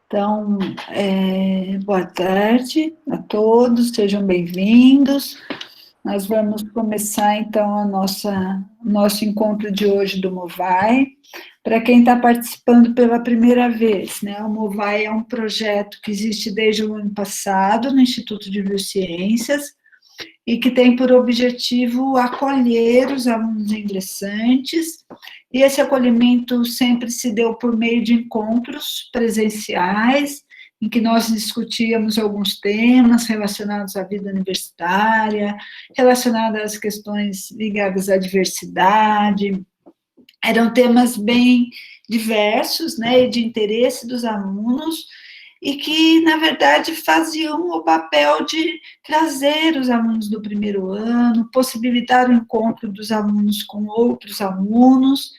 Então, boa tarde a todos, sejam bem-vindos. Nós vamos começar, então, nosso encontro de hoje do Movai. Para quem está participando pela primeira vez, né, o Movai é um projeto que existe desde o ano passado no Instituto de Biociências e que tem por objetivo acolher os alunos ingressantes, e esse acolhimento sempre se deu por meio de encontros presenciais, em que nós discutíamos alguns temas relacionados à vida universitária, relacionados às questões ligadas à diversidade. Eram temas bem diversos, né, e de interesse dos alunos, e que, na verdade, faziam o papel de trazer os alunos do primeiro ano, possibilitar o encontro dos alunos com outros alunos.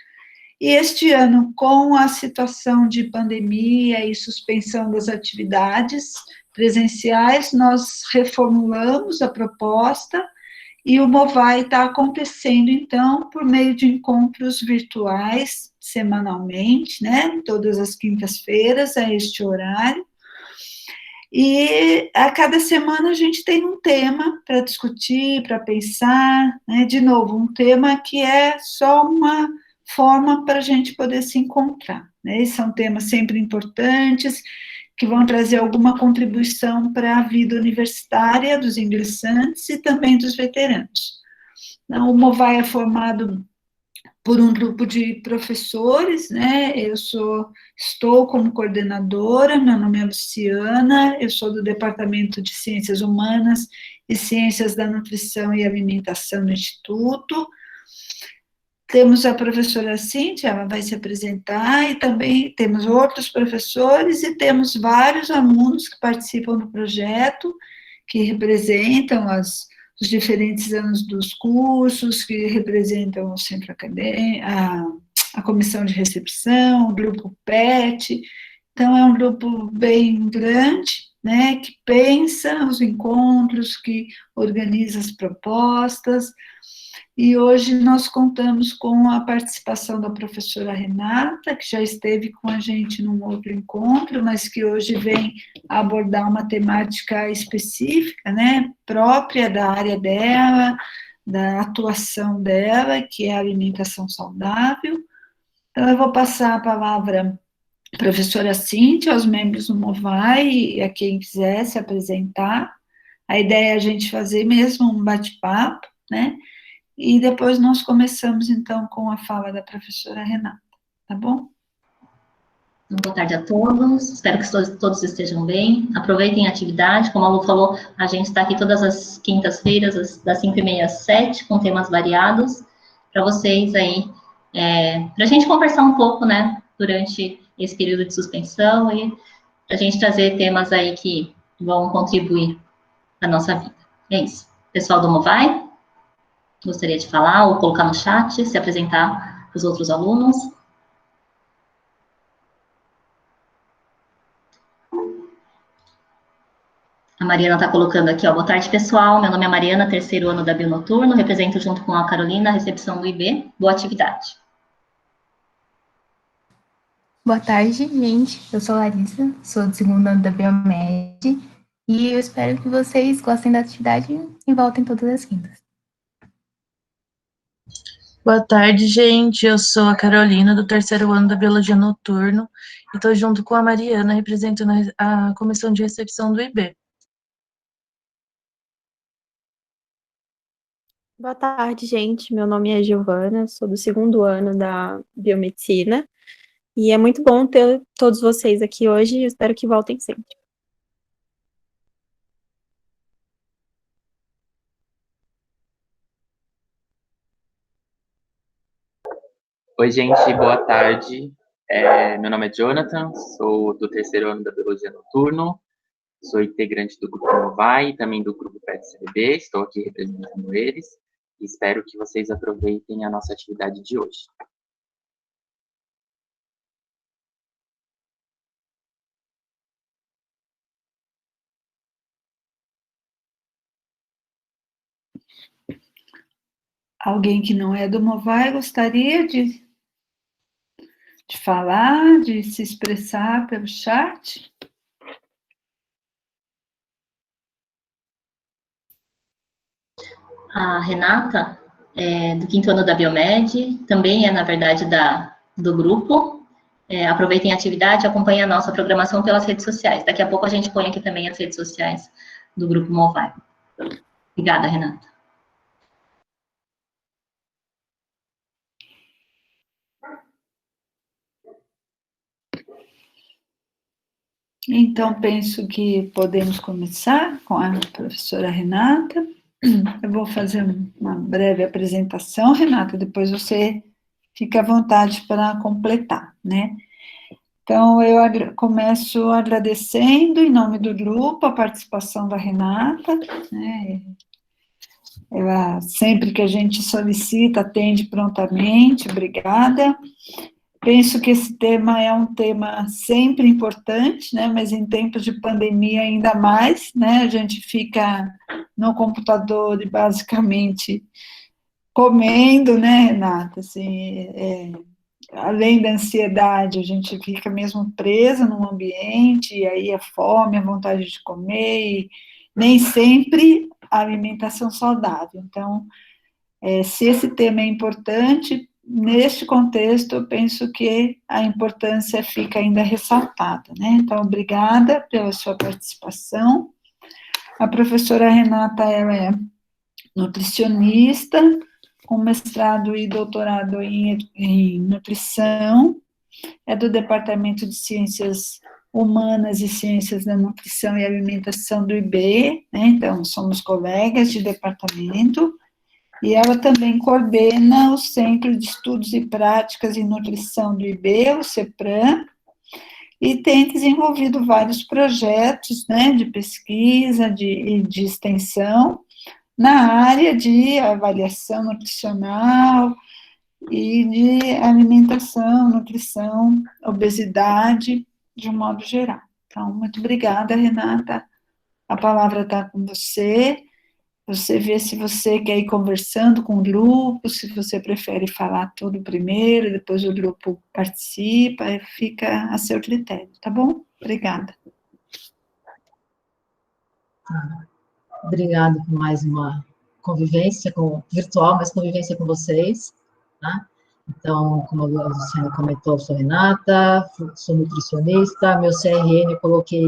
E este ano, com a situação de pandemia e suspensão das atividades presenciais, nós reformulamos a proposta e o Movai está acontecendo, então, por meio de encontros virtuais, semanalmente, né, todas as quintas-feiras, a este horário. E a cada semana a gente tem um tema para discutir, para pensar, né, de novo, um tema que é só uma forma para a gente poder se encontrar, né, e são temas sempre importantes, que vão trazer alguma contribuição para a vida universitária dos ingressantes e também dos veteranos. Então, o Movai é formado por um grupo de professores, né? Estou como coordenadora, meu nome é Luciana, eu sou do Departamento de Ciências Humanas e Ciências da Nutrição e Alimentação do Instituto. Temos a professora Cíntia, ela vai se apresentar, e também temos outros professores e temos vários alunos que participam do projeto, que representam os diferentes anos dos cursos, que representam o centro acadêmico, a comissão de recepção, o grupo PET. Então, é um grupo bem grande, né, que pensa os encontros, que organiza as propostas. E hoje nós contamos com a participação da professora Renata, que já esteve com a gente num outro encontro, mas que hoje vem abordar uma temática específica, né, própria da área dela, da atuação dela, que é a alimentação saudável. Então, eu vou passar a palavra à professora Cíntia, aos membros do Movai e a quem quiser se apresentar. A ideia é a gente fazer mesmo um bate-papo, né? E depois nós começamos, então, com a fala da professora Renata, tá bom? Boa tarde a todos, espero que todos estejam bem, aproveitem a atividade, como a Lu falou, a gente está aqui todas as quintas-feiras, das 5h30 às 7h, com temas variados, para vocês aí, para a gente conversar um pouco, né, durante esse período de suspensão, e para a gente trazer temas aí que vão contribuir para a nossa vida. É isso. Pessoal do Movai, gostaria de falar ou colocar no chat, se apresentar para os outros alunos. A Mariana está colocando aqui, ó, boa tarde, pessoal, meu nome é Mariana, terceiro ano da Bionoturno, represento junto com a Carolina a recepção do IB, boa atividade. Boa tarde, gente, eu sou Larissa, sou do segundo ano da Biomed, e eu espero que vocês gostem da atividade e voltem todas as quintas. Boa tarde, gente. Eu sou a Carolina, do terceiro ano da Biologia Noturno, e estou junto com a Mariana, representando a comissão de recepção do IB. Boa tarde, gente. Meu nome é Giovana, sou do segundo ano da Biomedicina, e é muito bom ter todos vocês aqui hoje, e espero que voltem sempre. Oi, gente, boa tarde. Meu nome é Jonathan, sou do terceiro ano da Biologia Noturno, sou integrante do grupo Movai e também do grupo PET-CBB, estou aqui representando eles e espero que vocês aproveitem a nossa atividade de hoje. Alguém que não é do Movai gostaria de falar, de se expressar pelo chat? A Renata, do 5º ano da Biomed, também na verdade, do grupo. Aproveitem a atividade e acompanhem a nossa programação pelas redes sociais. Daqui a pouco a gente põe aqui também as redes sociais do Grupo Movai. Obrigada, Renata. Então, penso que podemos começar com a professora Renata. Eu vou fazer uma breve apresentação, Renata, depois você fica à vontade para completar, né? Então, eu começo agradecendo, em nome do grupo, a participação da Renata, né? Ela, sempre que a gente solicita, atende prontamente, obrigada. Penso que esse tema é um tema sempre importante, né, mas em tempos de pandemia ainda mais, né, a gente fica no computador e basicamente comendo, né, Renata, assim, além da ansiedade, a gente fica mesmo presa num ambiente, e aí a fome, a vontade de comer, e nem sempre a alimentação saudável. Então, se esse tema é importante, neste contexto, eu penso que a importância fica ainda ressaltada, né? Então, obrigada pela sua participação. A professora Renata, ela é nutricionista, com mestrado e doutorado em nutrição, é do Departamento de Ciências Humanas e Ciências da Nutrição e Alimentação do IB, né? Então, somos colegas de departamento, e ela também coordena o Centro de Estudos e Práticas em Nutrição do IB, o CEPRAM, e tem desenvolvido vários projetos, né, de pesquisa, de extensão, na área de avaliação nutricional e de alimentação, nutrição, obesidade, de um modo geral. Então, muito obrigada, Renata. A palavra está com você. Você vê se você quer ir conversando com o grupo, se você prefere falar tudo primeiro, depois o grupo participa, fica a seu critério, tá bom? Obrigada. Obrigada por mais uma convivência virtual, mas convivência com vocês, tá? Então, como a Luciana comentou, eu sou Renata, sou nutricionista, meu CRM eu coloquei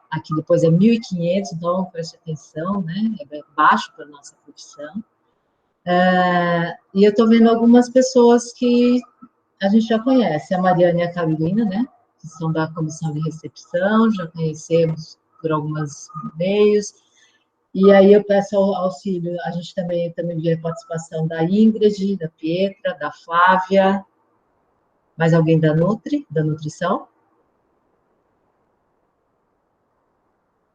aqui depois é 1.500, então preste atenção, né? É baixo para a nossa profissão. E eu estou vendo algumas pessoas que a gente já conhece, a Mariana e a Carolina, né? Que são da comissão de recepção, já conhecemos por alguns meios. E aí eu peço auxílio, a gente também vê a participação da Ingrid, da Pietra, da Flávia, mais alguém da nutrição?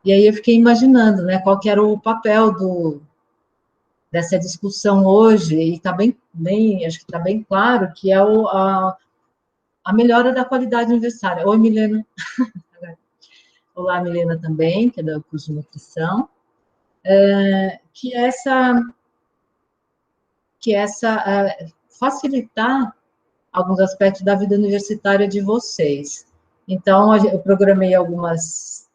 E aí eu fiquei imaginando, né, qual que era o papel dessa discussão hoje, e está acho que está bem claro, que é a melhora da qualidade universitária. Oi, Milena. Olá, Milena também, que é do curso de nutrição. Que facilitar alguns aspectos da vida universitária de vocês. Então, eu programei algumas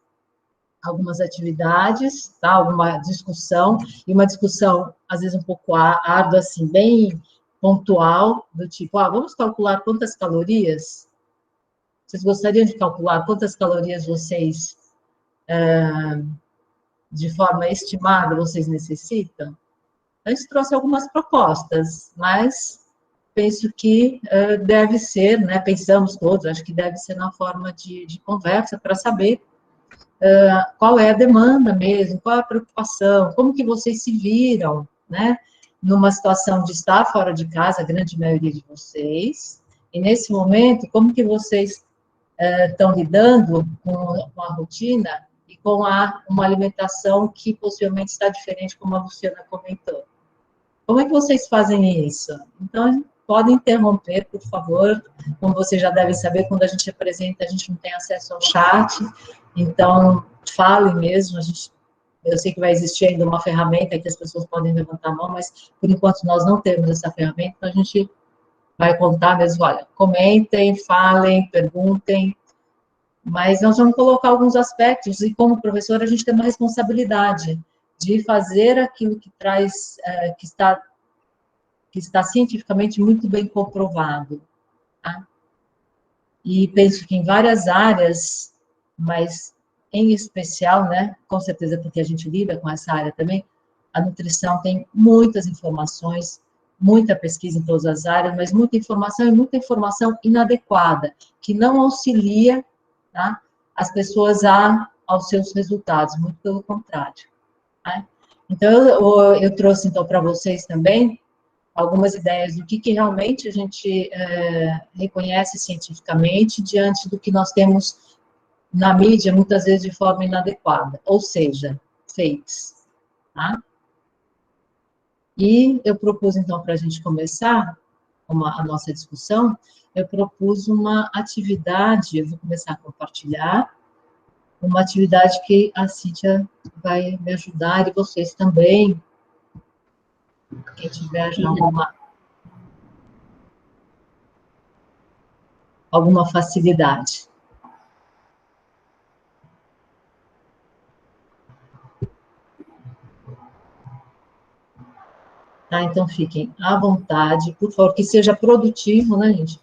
atividades, tá? Alguma discussão, e uma discussão, às vezes, um pouco árdua, assim, bem pontual, do tipo, vamos calcular quantas calorias? Vocês gostariam de calcular quantas calorias vocês, de forma estimada, vocês necessitam? A gente trouxe algumas propostas, mas penso que deve ser, né, pensamos todos, acho que deve ser na forma de conversa, para saber qual é a demanda mesmo, qual é a preocupação, como que vocês se viram, né, numa situação de estar fora de casa, a grande maioria de vocês, e nesse momento, como que vocês estão lidando com a rotina e com uma alimentação que possivelmente está diferente, como a Luciana comentou. Como é que vocês fazem isso? Então, podem interromper, por favor. Como vocês já devem saber, quando a gente apresenta, a gente não tem acesso ao chat, então, falem mesmo. Eu sei que vai existir ainda uma ferramenta que as pessoas podem levantar a mão, mas, por enquanto, nós não temos essa ferramenta, então a gente vai contar mesmo, olha, comentem, falem, perguntem, mas nós vamos colocar alguns aspectos, e como professor, a gente tem uma responsabilidade de fazer aquilo que traz, que está cientificamente muito bem comprovado, tá? E penso que em várias áreas, mas em especial, né, com certeza porque a gente lida com essa área também, a nutrição tem muitas informações, muita pesquisa em todas as áreas, mas muita informação e muita informação inadequada, que não auxilia, tá, as pessoas aos seus resultados, muito pelo contrário. Tá? Então, eu trouxe, então, para vocês também algumas ideias do que realmente a gente reconhece cientificamente diante do que nós temos na mídia, muitas vezes de forma inadequada, ou seja, fakes. Tá? E eu propus, então, para a gente começar a nossa discussão, eu propus uma atividade, eu vou começar a compartilhar, uma atividade que a Cíntia vai me ajudar, e vocês também, quem tiver já alguma facilidade. Tá, então fiquem à vontade, por favor, que seja produtivo, né, gente?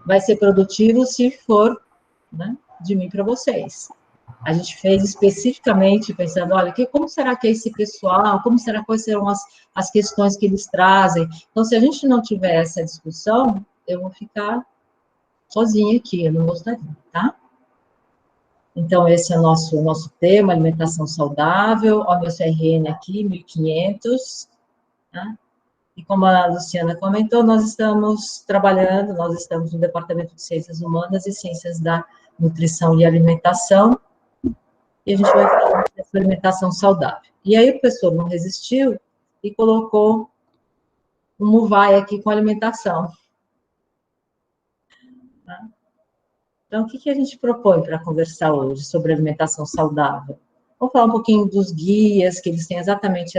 Vai ser produtivo se for, né, de mim para vocês. A gente fez especificamente pensando, olha, como será que é esse pessoal, quais serão as questões que eles trazem? Então, se a gente não tiver essa discussão, eu vou ficar sozinha aqui, eu não gostaria, tá? Então, esse é o nosso tema, alimentação saudável, ó, meu CRN aqui, 1500, tá? E como a Luciana comentou, nós estamos no Departamento de Ciências Humanas e Ciências da Nutrição e Alimentação, e a gente vai falar dessa alimentação saudável. E aí o professor não resistiu e colocou um Movai aqui com alimentação. Tá? Então, o que a gente propõe para conversar hoje sobre alimentação saudável? Vamos falar um pouquinho dos guias, que eles têm exatamente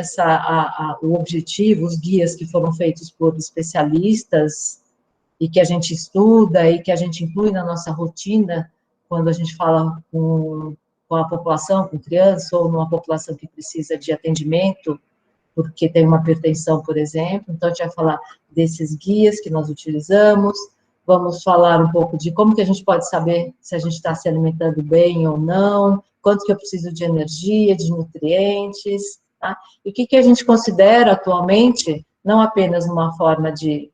o objetivo, os guias que foram feitos por especialistas e que a gente estuda e que a gente inclui na nossa rotina quando a gente fala com a população, com criança, ou numa população que precisa de atendimento, porque tem uma hipertensão, por exemplo. Então, a gente vai falar desses guias que nós utilizamos, vamos falar um pouco de como que a gente pode saber se a gente está se alimentando bem ou não, quanto que eu preciso de energia, de nutrientes, tá? E o que a gente considera atualmente, não apenas uma forma de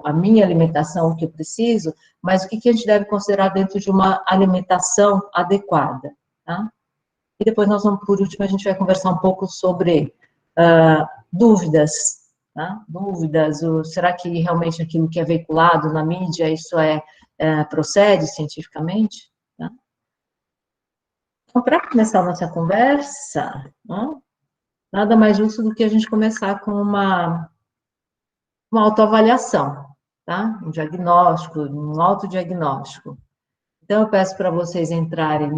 a minha alimentação, o que eu preciso, mas o que a gente deve considerar dentro de uma alimentação adequada, tá? E depois nós vamos, por último, a gente vai conversar um pouco sobre dúvidas, tá? Dúvidas, será que realmente aquilo que é veiculado na mídia, isso procede cientificamente? Tá? Então, para começar a nossa conversa, nada mais justo do que a gente começar com uma autoavaliação, tá? Um diagnóstico, um autodiagnóstico. Então, eu peço para vocês entrarem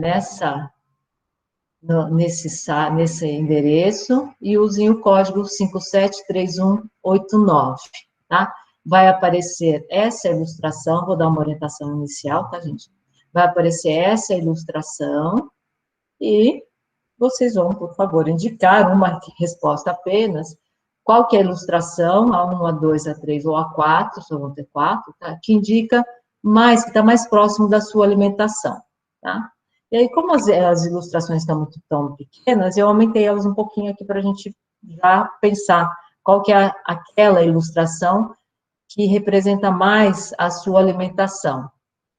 nesse endereço e usem o código 573189, tá? Vai aparecer essa ilustração, vou dar uma orientação inicial, tá, gente? Vai aparecer essa ilustração e vocês vão, por favor, indicar uma resposta apenas. Qual que é a ilustração, A1, A2, A3 ou A4, só vão ter 4, tá? Que indica que está mais próximo da sua alimentação, tá? E aí, como as ilustrações estão tão pequenas, eu aumentei elas um pouquinho aqui para a gente já pensar qual que é aquela ilustração que representa mais a sua alimentação.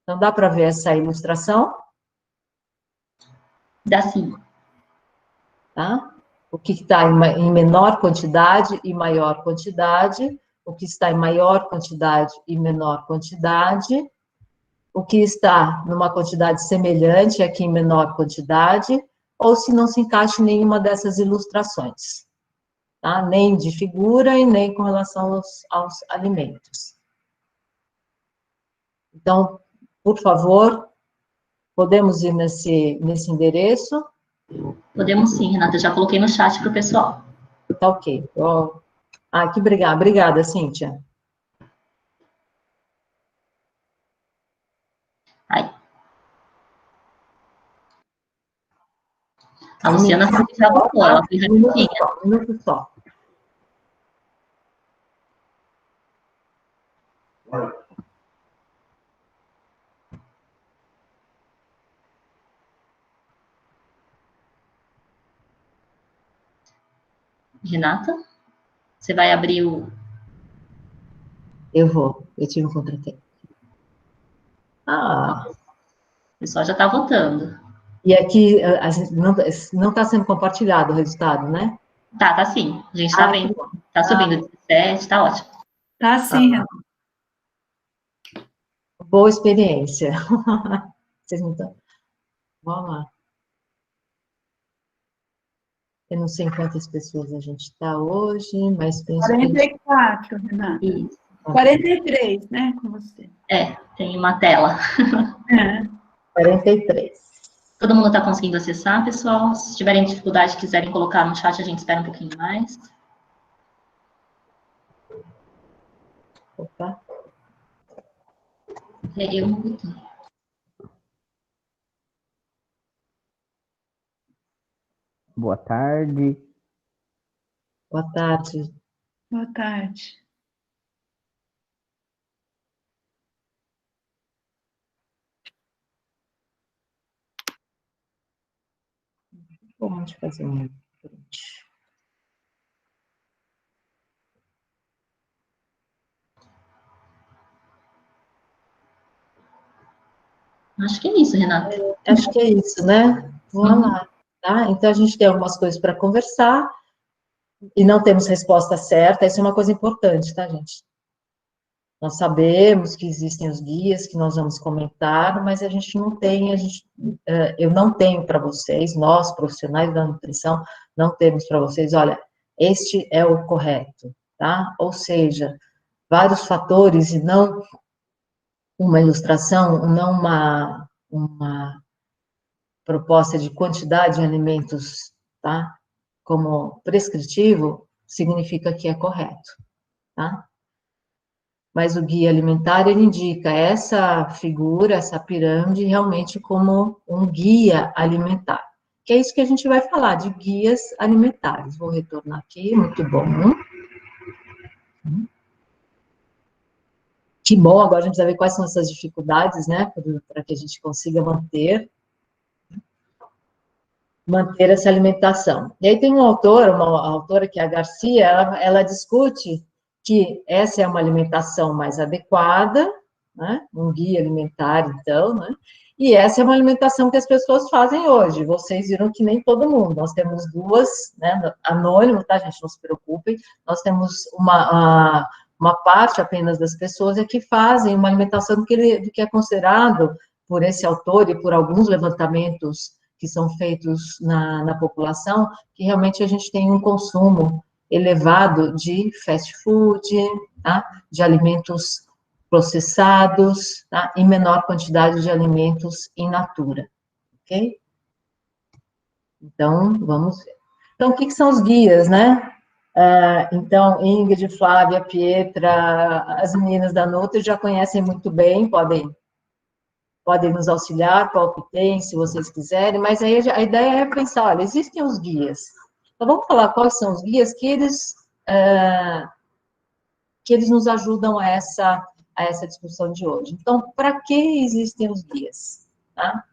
Então, dá para ver essa ilustração? Dá sim. Tá? O que está em menor quantidade e maior quantidade, o que está em maior quantidade e menor quantidade, o que está numa quantidade semelhante aqui em menor quantidade, ou se não se encaixa em nenhuma dessas ilustrações, tá? Nem de figura e nem com relação aos alimentos. Então, por favor, podemos ir nesse endereço? Podemos sim, Renata, já coloquei no chat para o pessoal. Tá ok. Que obrigada, Cíntia. Ai. A Luciana já votou, ela foi rapidinha. Um minuto só. Renata, você vai abrir o... Eu vou, eu tive um contratempo. Ah, O pessoal já está votando. e aqui não está sendo compartilhado o resultado, né? Tá sim. A gente está vendo. Está subindo 17, está ótimo. Tá sim, Renata. Boa experiência. Vocês não estão... Vamos lá. Eu não sei quantas pessoas a gente está hoje, mas penso que... 44, Renata. Isso. 43, né, com você. Tem uma tela. 43. Todo mundo está conseguindo acessar, pessoal? Se tiverem dificuldade, quiserem colocar no chat, a gente espera um pouquinho mais. Opa. Eu não botei. Boa tarde. Boa tarde. Boa tarde. Vamos fazer um print. Acho que é isso, Renata. Acho que é isso, né? Vamos lá. Tá? Então, a gente tem algumas coisas para conversar e não temos resposta certa. Isso é uma coisa importante, tá, gente? Nós sabemos que existem os guias que nós vamos comentar, mas a gente não tem, eu não tenho para vocês, nós, profissionais da nutrição, não temos para vocês, olha, este é o correto, tá? Ou seja, vários fatores e não uma ilustração, não uma proposta de quantidade de alimentos, tá? Como prescritivo, significa que é correto, tá? Mas o guia alimentar, ele indica essa figura, essa pirâmide, realmente como um guia alimentar. Que é isso que a gente vai falar, de guias alimentares. Vou retornar aqui, muito bom. Que bom, agora a gente vai ver quais são essas dificuldades, né, para que a gente consiga manter essa alimentação. E aí tem uma autora que é a Garcia, ela discute que essa é uma alimentação mais adequada, né, um guia alimentar, então, né, e essa é uma alimentação que as pessoas fazem hoje. Vocês viram que nem todo mundo, nós temos duas, né, anônimo, tá, gente, não se preocupem, nós temos uma parte apenas das pessoas que fazem uma alimentação do que é considerado, por esse autor e por alguns levantamentos que são feitos na população, que realmente a gente tem um consumo elevado de fast food, tá? De alimentos processados, tá? E menor quantidade de alimentos in natura, ok? Então, vamos ver. Então, o que são os guias, né? Então, Ingrid, Flávia, Pietra, as meninas da Nutri já conhecem muito bem, podem nos auxiliar, palpitem, se vocês quiserem, mas aí a ideia é pensar, olha, existem os guias. Então, vamos falar quais são os guias que eles nos ajudam a essa discussão de hoje. Então, para que existem os guias? Tá?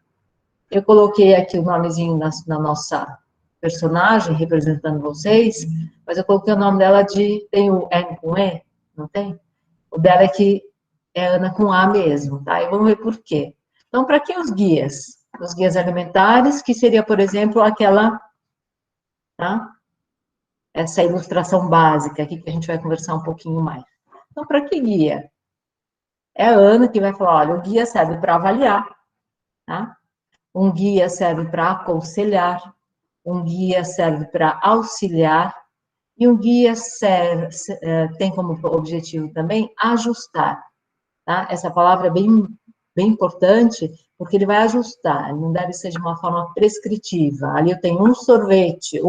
Eu coloquei aqui o nomezinho na nossa personagem, representando vocês, mas eu coloquei o nome dela tem o N com E, não tem? O dela é Ana com A mesmo, tá? E vamos ver por quê. Então, para que os guias? Os guias alimentares, que seria, por exemplo, tá? Essa ilustração básica aqui, que a gente vai conversar um pouquinho mais. Então, para que guia? É a Ana que vai falar, olha, o guia serve para avaliar, tá? Um guia serve para aconselhar, um guia serve para auxiliar, e um guia tem como objetivo também ajustar, tá? Essa palavra é bem importante, porque ele vai ajustar, ele não deve ser de uma forma prescritiva. Ali eu tenho um sorvete.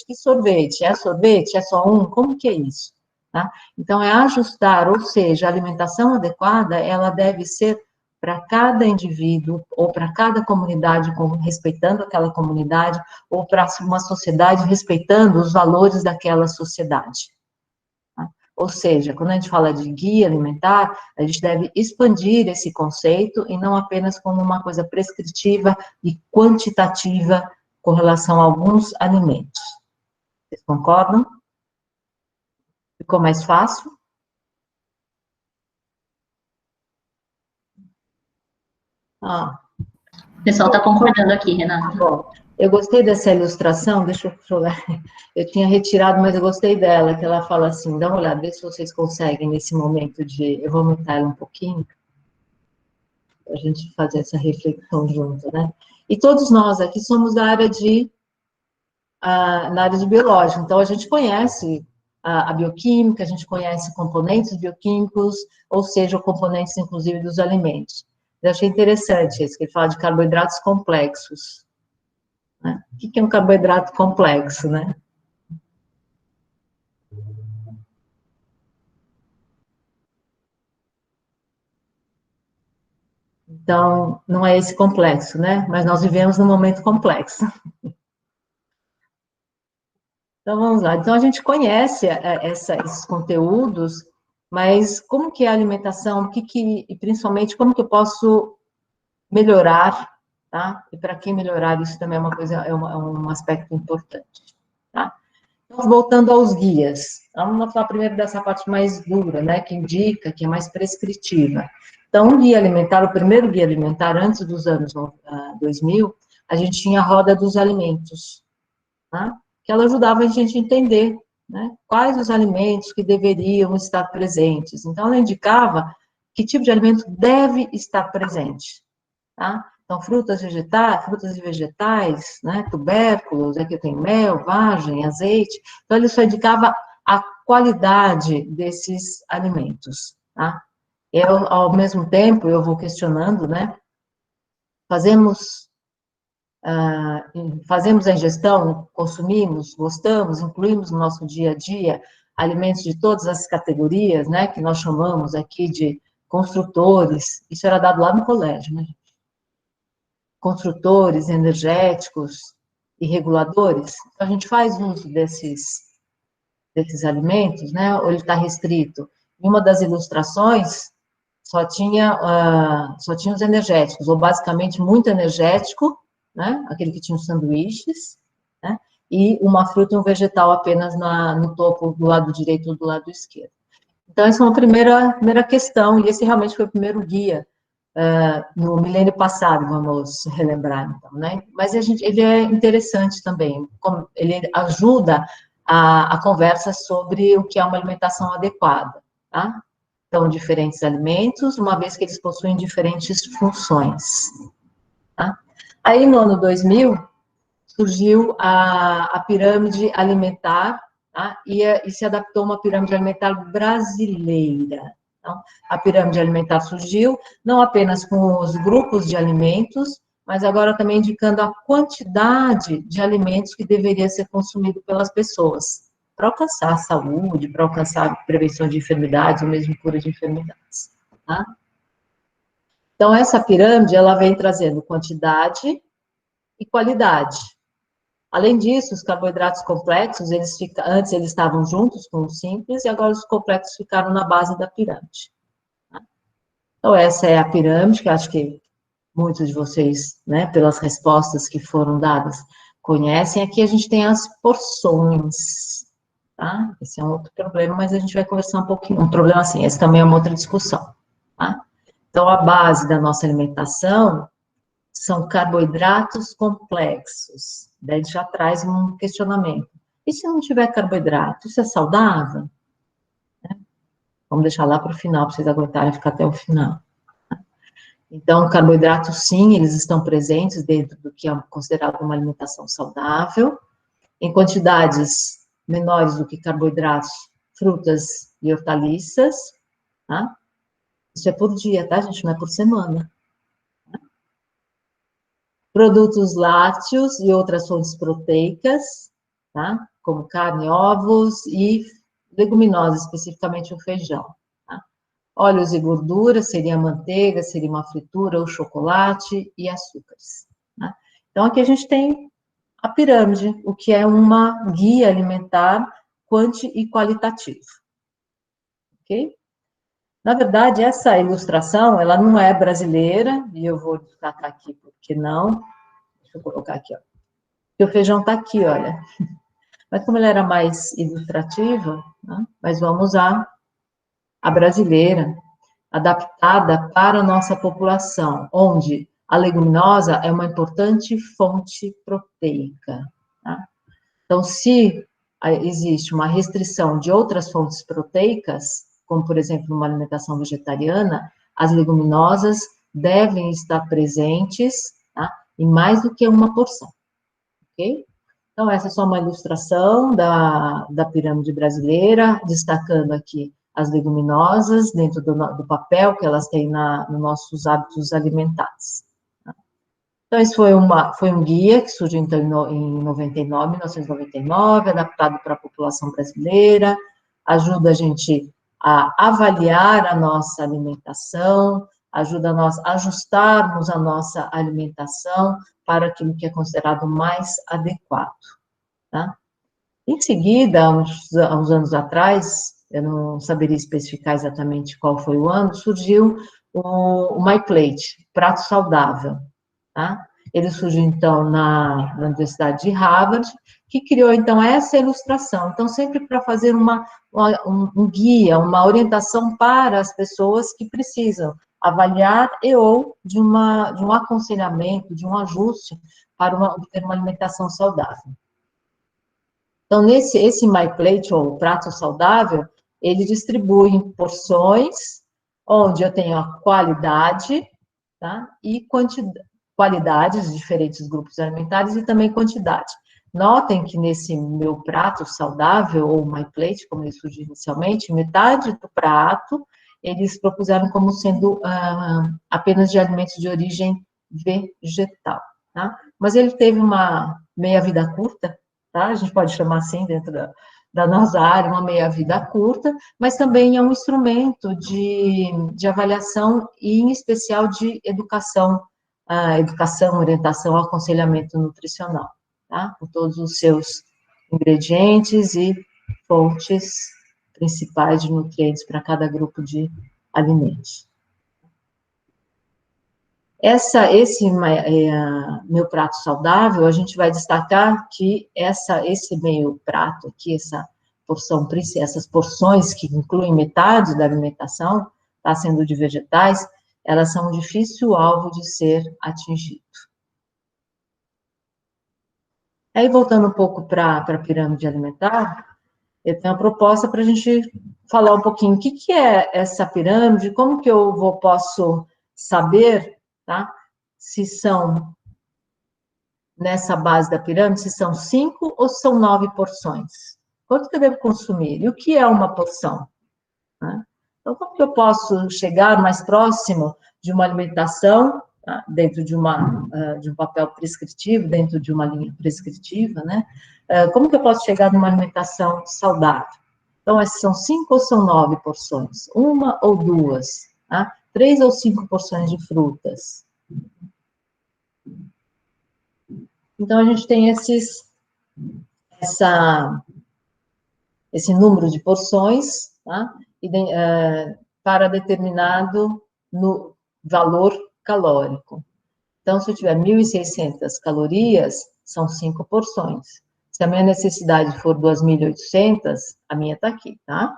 Que sorvete? É sorvete? É só um? Como que é isso? Tá? Então, é ajustar, ou seja, a alimentação adequada, ela deve ser para cada indivíduo, ou para cada comunidade, respeitando aquela comunidade, ou para uma sociedade respeitando os valores daquela sociedade. Tá? Ou seja, quando a gente fala de guia alimentar, a gente deve expandir esse conceito e não apenas como uma coisa prescritiva e quantitativa com relação a alguns alimentos. Vocês concordam? Ficou mais fácil? O pessoal está concordando aqui, Renata. Bom, eu gostei dessa ilustração, deixa eu jogar. Eu tinha retirado, mas eu gostei dela, que ela fala assim, dá uma olhada, vê se vocês conseguem nesse momento de... Eu vou aumentar ela um pouquinho, para a gente fazer essa reflexão junto, né? E todos nós aqui somos da área na área de biológica, então a gente conhece a bioquímica, a gente conhece componentes bioquímicos, ou seja, componentes, inclusive, dos alimentos. Eu achei interessante isso, que ele fala de carboidratos complexos. Né? O que é um carboidrato complexo, né? Então, não é esse complexo, né? Mas nós vivemos num momento complexo. Então, vamos lá. Então, a gente conhece esses conteúdos, mas como que é a alimentação, e principalmente, como que eu posso melhorar, tá? E para que melhorar, isso também é uma coisa, é um aspecto importante, tá? Então, voltando aos guias, vamos falar primeiro dessa parte mais dura, né, que indica, que é mais prescritiva. Então, o guia alimentar, o primeiro guia alimentar, antes dos anos 2000, a gente tinha a roda dos alimentos, tá? Que ela ajudava a gente a entender, né, quais os alimentos que deveriam estar presentes. Então, ela indicava que tipo de alimento deve estar presente, tá? Então, frutas e vegetais, né, tubérculos, aqui tem mel, vagem, azeite. Então, ele só indicava a qualidade desses alimentos, tá? Eu, ao mesmo tempo, eu vou questionando, né, fazemos a ingestão, consumimos, gostamos, incluímos no nosso dia a dia alimentos de todas as categorias, né, que nós chamamos aqui de construtores, isso era dado lá no colégio, né? Construtores, energéticos e reguladores. Então, a gente faz uso desses alimentos, né, ou ele está restrito. Em uma das ilustrações, só tinha os energéticos, ou basicamente muito energético, né, aquele que tinha os sanduíches, né, e uma fruta e um vegetal apenas no topo, do lado direito ou do lado esquerdo. Então, essa é uma primeira questão, e esse realmente foi o primeiro guia no milênio passado, vamos relembrar, então, né? Mas ele é interessante também, ele ajuda a conversa sobre o que é uma alimentação adequada, tá? Então, diferentes alimentos, uma vez que eles possuem diferentes funções, tá? Aí, no ano 2000, surgiu a pirâmide alimentar, tá? E se adaptou uma pirâmide alimentar brasileira. Então, a pirâmide alimentar surgiu, não apenas com os grupos de alimentos, mas agora também indicando a quantidade de alimentos que deveria ser consumido pelas pessoas, para alcançar a saúde, para alcançar a prevenção de enfermidades, ou mesmo cura de enfermidades. Tá? Então, essa pirâmide, ela vem trazendo quantidade e qualidade. Além disso, os carboidratos complexos, antes eles estavam juntos com os simples, e agora os complexos ficaram na base da pirâmide. Então, essa é a pirâmide, que acho que muitos de vocês, né, pelas respostas que foram dadas, conhecem. Aqui a gente tem as porções, tá? Esse é um outro problema, mas a gente vai conversar um pouquinho. Um problema assim, esse também é uma outra discussão, tá? Então, a base da nossa alimentação são carboidratos complexos. Daí já traz um questionamento. E se não tiver carboidrato, isso é saudável? Vamos deixar lá para o final, para vocês aguentarem ficar até o final. Então, carboidratos, sim, eles estão presentes dentro do que é considerado uma alimentação saudável, em quantidades menores do que carboidratos, frutas e hortaliças, tá? Isso é por dia, tá, gente? Não é por semana. Produtos lácteos e outras fontes proteicas, tá? Como carne, ovos e leguminosas, especificamente o feijão. Tá? Óleos e gorduras, seria manteiga, seria uma fritura, ou chocolate e açúcares. Né? Então, aqui a gente tem a pirâmide, o que é uma guia alimentar quanti e qualitativo. Ok? Na verdade, essa ilustração, ela não é brasileira, e eu vou destacar aqui porque não. Deixa eu colocar aqui, ó. E o feijão está aqui, olha. Mas como ela era mais ilustrativa, né, mas vamos usar a brasileira, adaptada para a nossa população, onde a leguminosa é uma importante fonte proteica. Tá? Então, se existe uma restrição de outras fontes proteicas, como, por exemplo, uma alimentação vegetariana, as leguminosas devem estar presentes, tá? Em mais do que uma porção, ok? Então, essa é só uma ilustração da pirâmide brasileira, destacando aqui as leguminosas, dentro do papel que elas têm nos nossos hábitos alimentares. Então, esse foi um guia que surgiu então, em 1999, adaptado para a população brasileira, ajuda a gente a avaliar a nossa alimentação, ajuda nós a ajustarmos a nossa alimentação para aquilo que é considerado mais adequado. Tá? Em seguida, há uns anos atrás, eu não saberia especificar exatamente qual foi o ano, surgiu o MyPlate, prato saudável. Tá? Ele surgiu, então, na Universidade de Harvard, que criou, então, essa ilustração. Então, sempre para fazer um guia, uma orientação para as pessoas que precisam avaliar ou de um aconselhamento, de um ajuste para ter uma alimentação saudável. Então, esse MyPlate, ou prato saudável, ele distribui em porções, onde eu tenho a qualidade, tá? E qualidades de diferentes grupos alimentares e também quantidade. Notem que nesse meu prato saudável, ou MyPlate, como ele surgiu inicialmente, metade do prato, eles propuseram como sendo apenas de alimentos de origem vegetal, tá? Mas ele teve uma meia-vida curta, tá? A gente pode chamar assim dentro da nossa área, uma meia-vida curta, mas também é um instrumento de avaliação e, em especial, de educação, orientação, aconselhamento nutricional, tá? Com todos os seus ingredientes e fontes principais de nutrientes para cada grupo de alimentos. Esse meu prato saudável, a gente vai destacar que esse meio prato aqui, essas porções que incluem metade da alimentação, tá sendo de vegetais, elas são um difícil alvo de ser atingido. Aí, voltando um pouco para a pirâmide alimentar, eu tenho uma proposta para a gente falar um pouquinho o que é essa pirâmide, como que eu posso saber, tá? Se são, nessa base da pirâmide, se são 5 ou são 9 porções. Quanto que eu devo consumir? E o que é uma porção? Né? Então, como que eu posso chegar mais próximo de uma alimentação, tá? Dentro de um papel prescritivo, dentro de uma linha prescritiva, né? Como que eu posso chegar numa alimentação saudável? Então, são 5 ou são 9 porções? 1 ou 2? Tá? 3 ou 5 porções de frutas? Então, a gente tem esse número de porções, tá? Para determinado valor calórico. Então, se eu tiver 1.600 calorias, são 5 porções. Se a minha necessidade for 2.800, a minha está aqui, tá?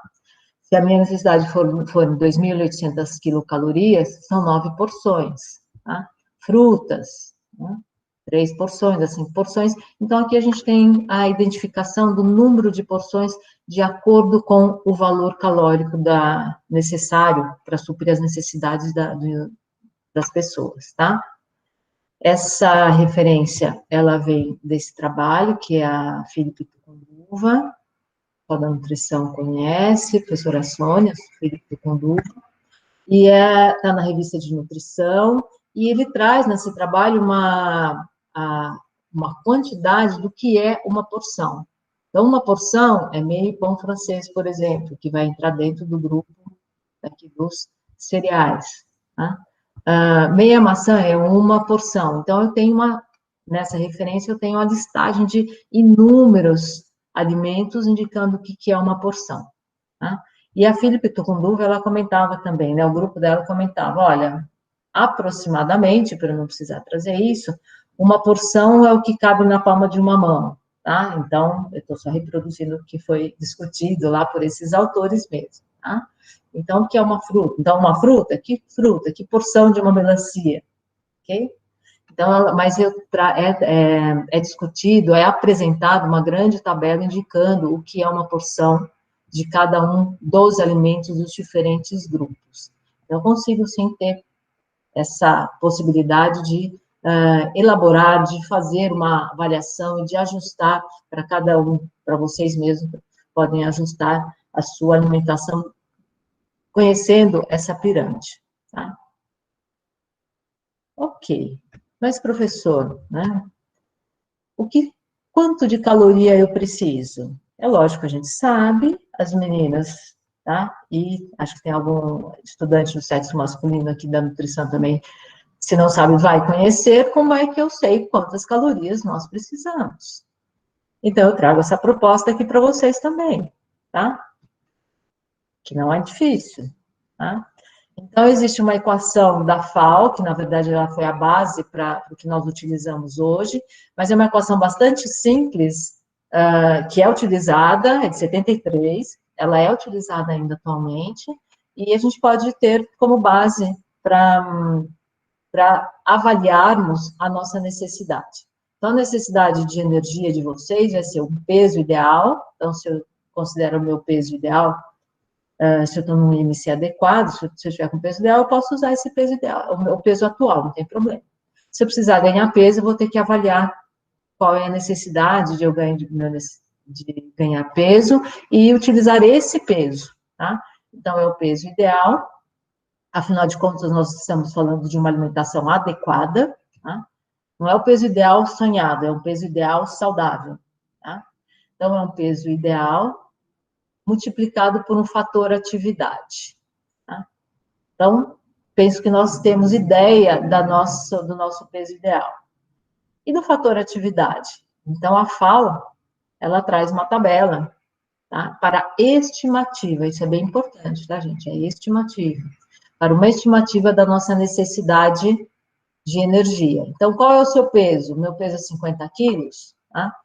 Se a minha necessidade for 2.800 quilocalorias, são 9 porções, tá? Frutas, né? 3 porções, a 5 porções. Então, aqui a gente tem a identificação do número de porções de acordo com o valor calórico necessário para suprir as necessidades das pessoas, tá? Essa referência, ela vem desse trabalho, que é a Felipe Tucunduva, da Nutrição conhece, professora Sônia, Felipe Tucunduva, e está na revista de nutrição, e ele traz nesse trabalho uma quantidade do que é uma porção. Então, uma porção é meio pão francês, por exemplo, que vai entrar dentro do grupo aqui dos cereais, tá? Meia maçã é uma porção, então eu tenho nessa referência eu tenho uma listagem de inúmeros alimentos indicando o que é uma porção, tá? E a Filipe Tucunduva, ela comentava também, né, o grupo dela comentava, olha, aproximadamente, para não precisar trazer isso, uma porção é o que cabe na palma de uma mão, tá? Então, eu estou só reproduzindo o que foi discutido lá por esses autores mesmo, tá? Então, o que é uma fruta? Então, uma fruta? Que porção de uma melancia? Ok? Então, mas é discutido, é apresentado uma grande tabela indicando o que é uma porção de cada um dos alimentos dos diferentes grupos. Então, eu consigo, sim, ter essa possibilidade de elaborar, de fazer uma avaliação e de ajustar para cada um, para vocês mesmos, podem ajustar a sua alimentação conhecendo essa pirâmide, tá? Ok. Mas, professor, né, quanto de caloria eu preciso? É lógico, a gente sabe, as meninas, tá? E acho que tem algum estudante do sexo masculino aqui da nutrição também, se não sabe, vai conhecer como é que eu sei quantas calorias nós precisamos. Então, eu trago essa proposta aqui para vocês também, tá? Que não é difícil, tá? Então, existe uma equação da FAO, que na verdade ela foi a base para o que nós utilizamos hoje, mas é uma equação bastante simples, que é utilizada, é de 73, ela é utilizada ainda atualmente, e a gente pode ter como base para avaliarmos a nossa necessidade. Então, a necessidade de energia de vocês vai ser o peso ideal, então, se eu considero o meu peso ideal, se eu estou num IMC adequado, se eu estiver com peso ideal, eu posso usar esse peso ideal, o meu peso atual, não tem problema. Se eu precisar ganhar peso, eu vou ter que avaliar qual é a necessidade de eu ganhar peso e utilizar esse peso, tá? Então, é o peso ideal, afinal de contas, nós estamos falando de uma alimentação adequada, tá? Não é o peso ideal sonhado, é um peso ideal saudável, tá? Então, é um peso ideal multiplicado por um fator atividade, tá? Então, penso que nós temos ideia do nosso peso ideal. E do fator atividade? Então, a FAO, ela traz uma tabela, tá? Para estimativa, isso é bem importante, tá, gente? É estimativa. Para uma estimativa da nossa necessidade de energia. Então, qual é o seu peso? Meu peso é 50 quilos, tá?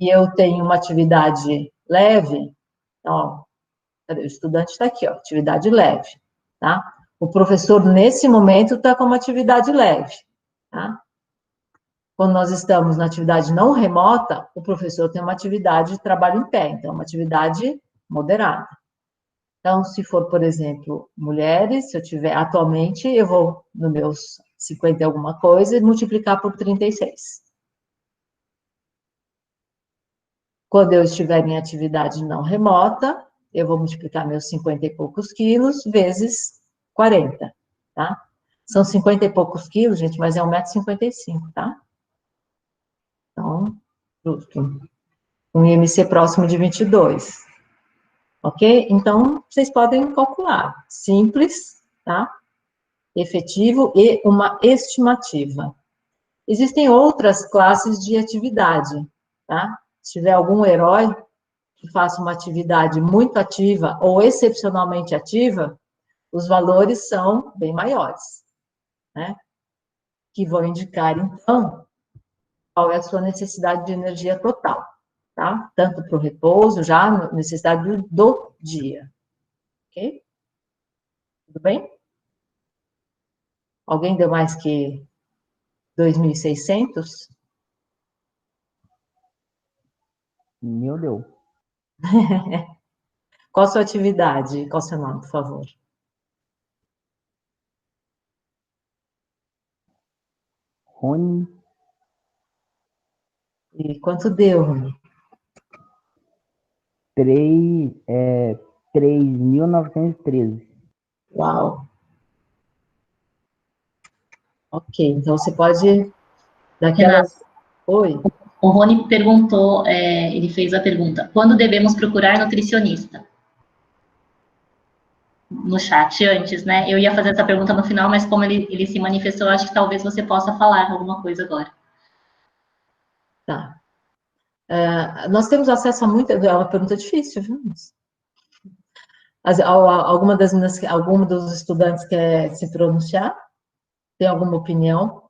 E eu tenho uma atividade leve, ó, o estudante está aqui, ó, atividade leve, tá? O professor, nesse momento, está com uma atividade leve, tá? Quando nós estamos na atividade não remota, o professor tem uma atividade de trabalho em pé, então, uma atividade moderada. Então, se for, por exemplo, mulheres, se eu tiver, atualmente, eu vou, nos meus 50 e alguma coisa, e multiplicar por 36. Quando eu estiver em atividade não remota, eu vou multiplicar meus 50 e poucos quilos vezes 40, tá? São 50 e poucos quilos, gente, mas é 1,55 m, tá? Então, justo. Um IMC próximo de 22. Ok? Então, vocês podem calcular. Simples, tá? Efetivo e uma estimativa. Existem outras classes de atividade, tá? Se tiver algum herói que faça uma atividade muito ativa ou excepcionalmente ativa, os valores são bem maiores, né? Que vão indicar, então, qual é a sua necessidade de energia total, tá? Tanto para o repouso, já necessidade do dia, ok? Tudo bem? Alguém deu mais que 2.600? Meu Deus. Qual a sua atividade? Qual o seu nome, por favor? Rony, E quanto deu, Rony? 3.913. Uau! Ok, então você pode, daquelas... Oi? O Rony perguntou, ele fez a pergunta, quando devemos procurar nutricionista? no chat antes, né? Eu ia fazer essa pergunta no final, mas como ele se manifestou, acho que talvez você possa falar alguma coisa agora. Tá. Nós temos acesso a muita... É uma pergunta difícil, viu? Alguma das meninas, algum dos estudantes quer se pronunciar? Tem alguma opinião?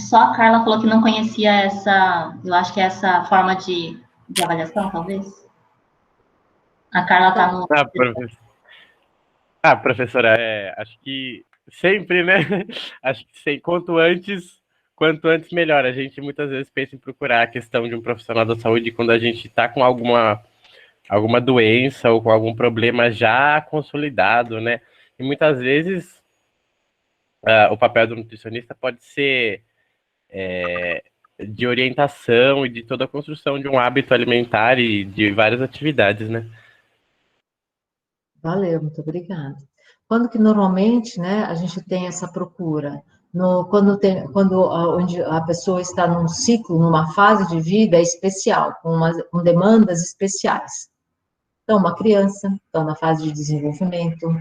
Só a Carla falou que não conhecia essa, eu acho que é essa forma de avaliação, talvez. A Carla está no... Professora, acho que sempre, né? Acho que quanto antes melhor. A gente muitas vezes pensa em procurar a questão de um profissional da saúde quando a gente está com alguma doença ou com algum problema já consolidado, né? E muitas vezes o papel do nutricionista pode ser de orientação e de toda a construção de um hábito alimentar e de várias atividades, né? Valeu, muito obrigada. Quando que normalmente, né, a gente tem essa procura? Onde a pessoa está num ciclo, numa fase de vida especial, com demandas especiais. Então, uma criança, então na fase de desenvolvimento,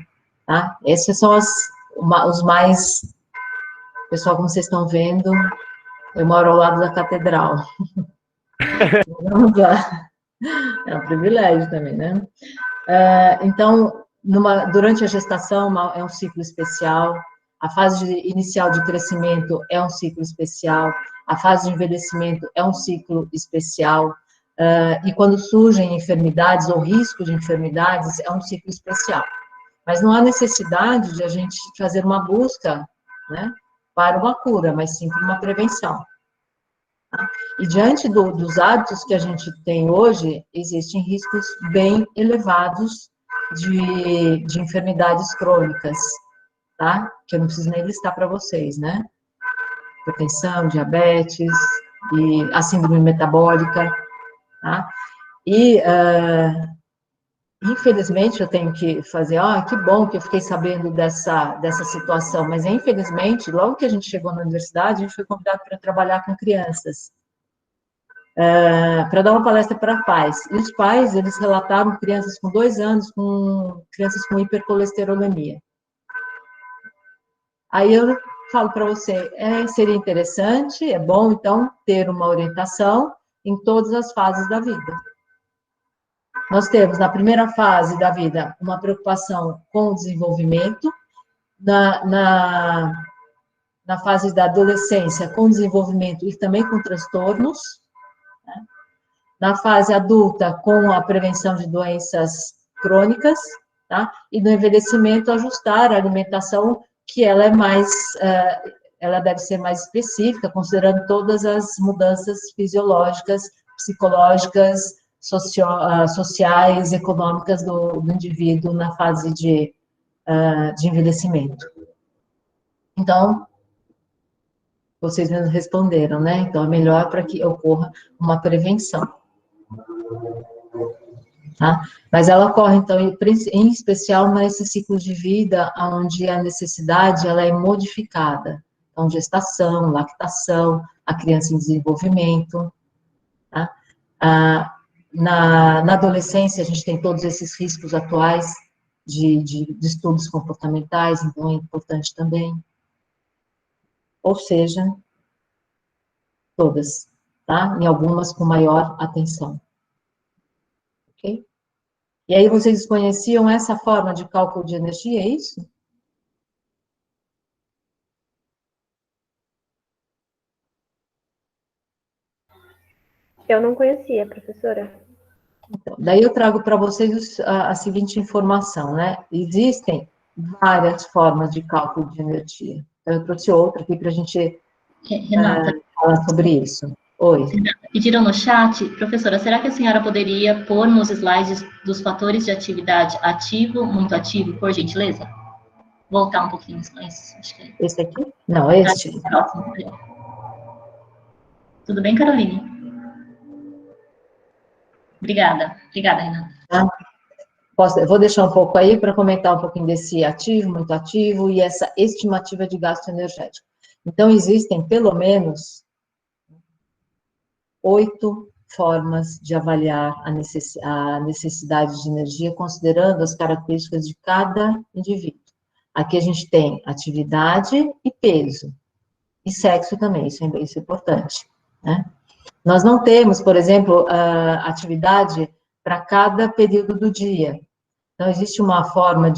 tá? Esses são os mais... Pessoal, como vocês estão vendo, eu moro ao lado da catedral. É um privilégio também, né? Então, durante a gestação é um ciclo especial, a fase inicial de crescimento é um ciclo especial, a fase de envelhecimento é um ciclo especial, e quando surgem enfermidades ou risco de enfermidades, é um ciclo especial. Mas não há necessidade de a gente fazer uma busca, né, para uma cura, mas sim para uma prevenção. Tá? E diante dos hábitos que a gente tem hoje, existem riscos bem elevados de enfermidades crônicas, tá? Que eu não preciso nem listar para vocês, né? Hipertensão, diabetes, e a síndrome metabólica, tá? E, infelizmente, eu tenho que fazer, que bom que eu fiquei sabendo dessa situação, mas, infelizmente, logo que a gente chegou na universidade, a gente foi convidado para trabalhar com crianças, para dar uma palestra para pais. E os pais, eles relataram crianças com 2 anos, crianças com hipercolesterolemia. Aí eu falo para você, seria interessante, é bom, então, ter uma orientação em todas as fases da vida. Nós temos, na primeira fase da vida, uma preocupação com o desenvolvimento, na fase da adolescência, com desenvolvimento e também com transtornos, né? Na fase adulta, com a prevenção de doenças crônicas, tá? E no envelhecimento, ajustar a alimentação, que ela ela deve ser mais específica, considerando todas as mudanças fisiológicas, psicológicas, sociais, econômicas do indivíduo na fase de envelhecimento. Então, vocês mesmos responderam, né? Então, é melhor para que ocorra uma prevenção. Tá? Mas ela ocorre, então, em especial nesse ciclo de vida, onde a necessidade ela é modificada. Então, gestação, lactação, a criança em desenvolvimento. Tá? Na adolescência, a gente tem todos esses riscos atuais de distúrbios comportamentais, então é importante também. Ou seja, todas, tá? Em algumas com maior atenção. Ok? E aí vocês conheciam essa forma de cálculo de energia, é isso? Eu não conhecia, professora. Então, daí eu trago para vocês a seguinte informação, né? Existem várias formas de cálculo de energia. Então, eu trouxe outra aqui para a gente falar sobre isso. Oi. Pediram no chat, professora, será que a senhora poderia pôr nos slides dos fatores de atividade ativo, muito ativo, por gentileza? Voltar um pouquinho, acho que é. Esse aqui? Não, este. Tudo bem, Caroline? Obrigada, Renata. Eu vou deixar um pouco aí para comentar um pouquinho desse ativo, muito ativo, e essa estimativa de gasto energético. Então, existem pelo menos 8 formas de avaliar a necessidade de energia, considerando as características de cada indivíduo. Aqui a gente tem atividade e peso, e sexo também, isso é importante, né? Nós não temos, por exemplo, atividade para cada período do dia. Então, existe uma forma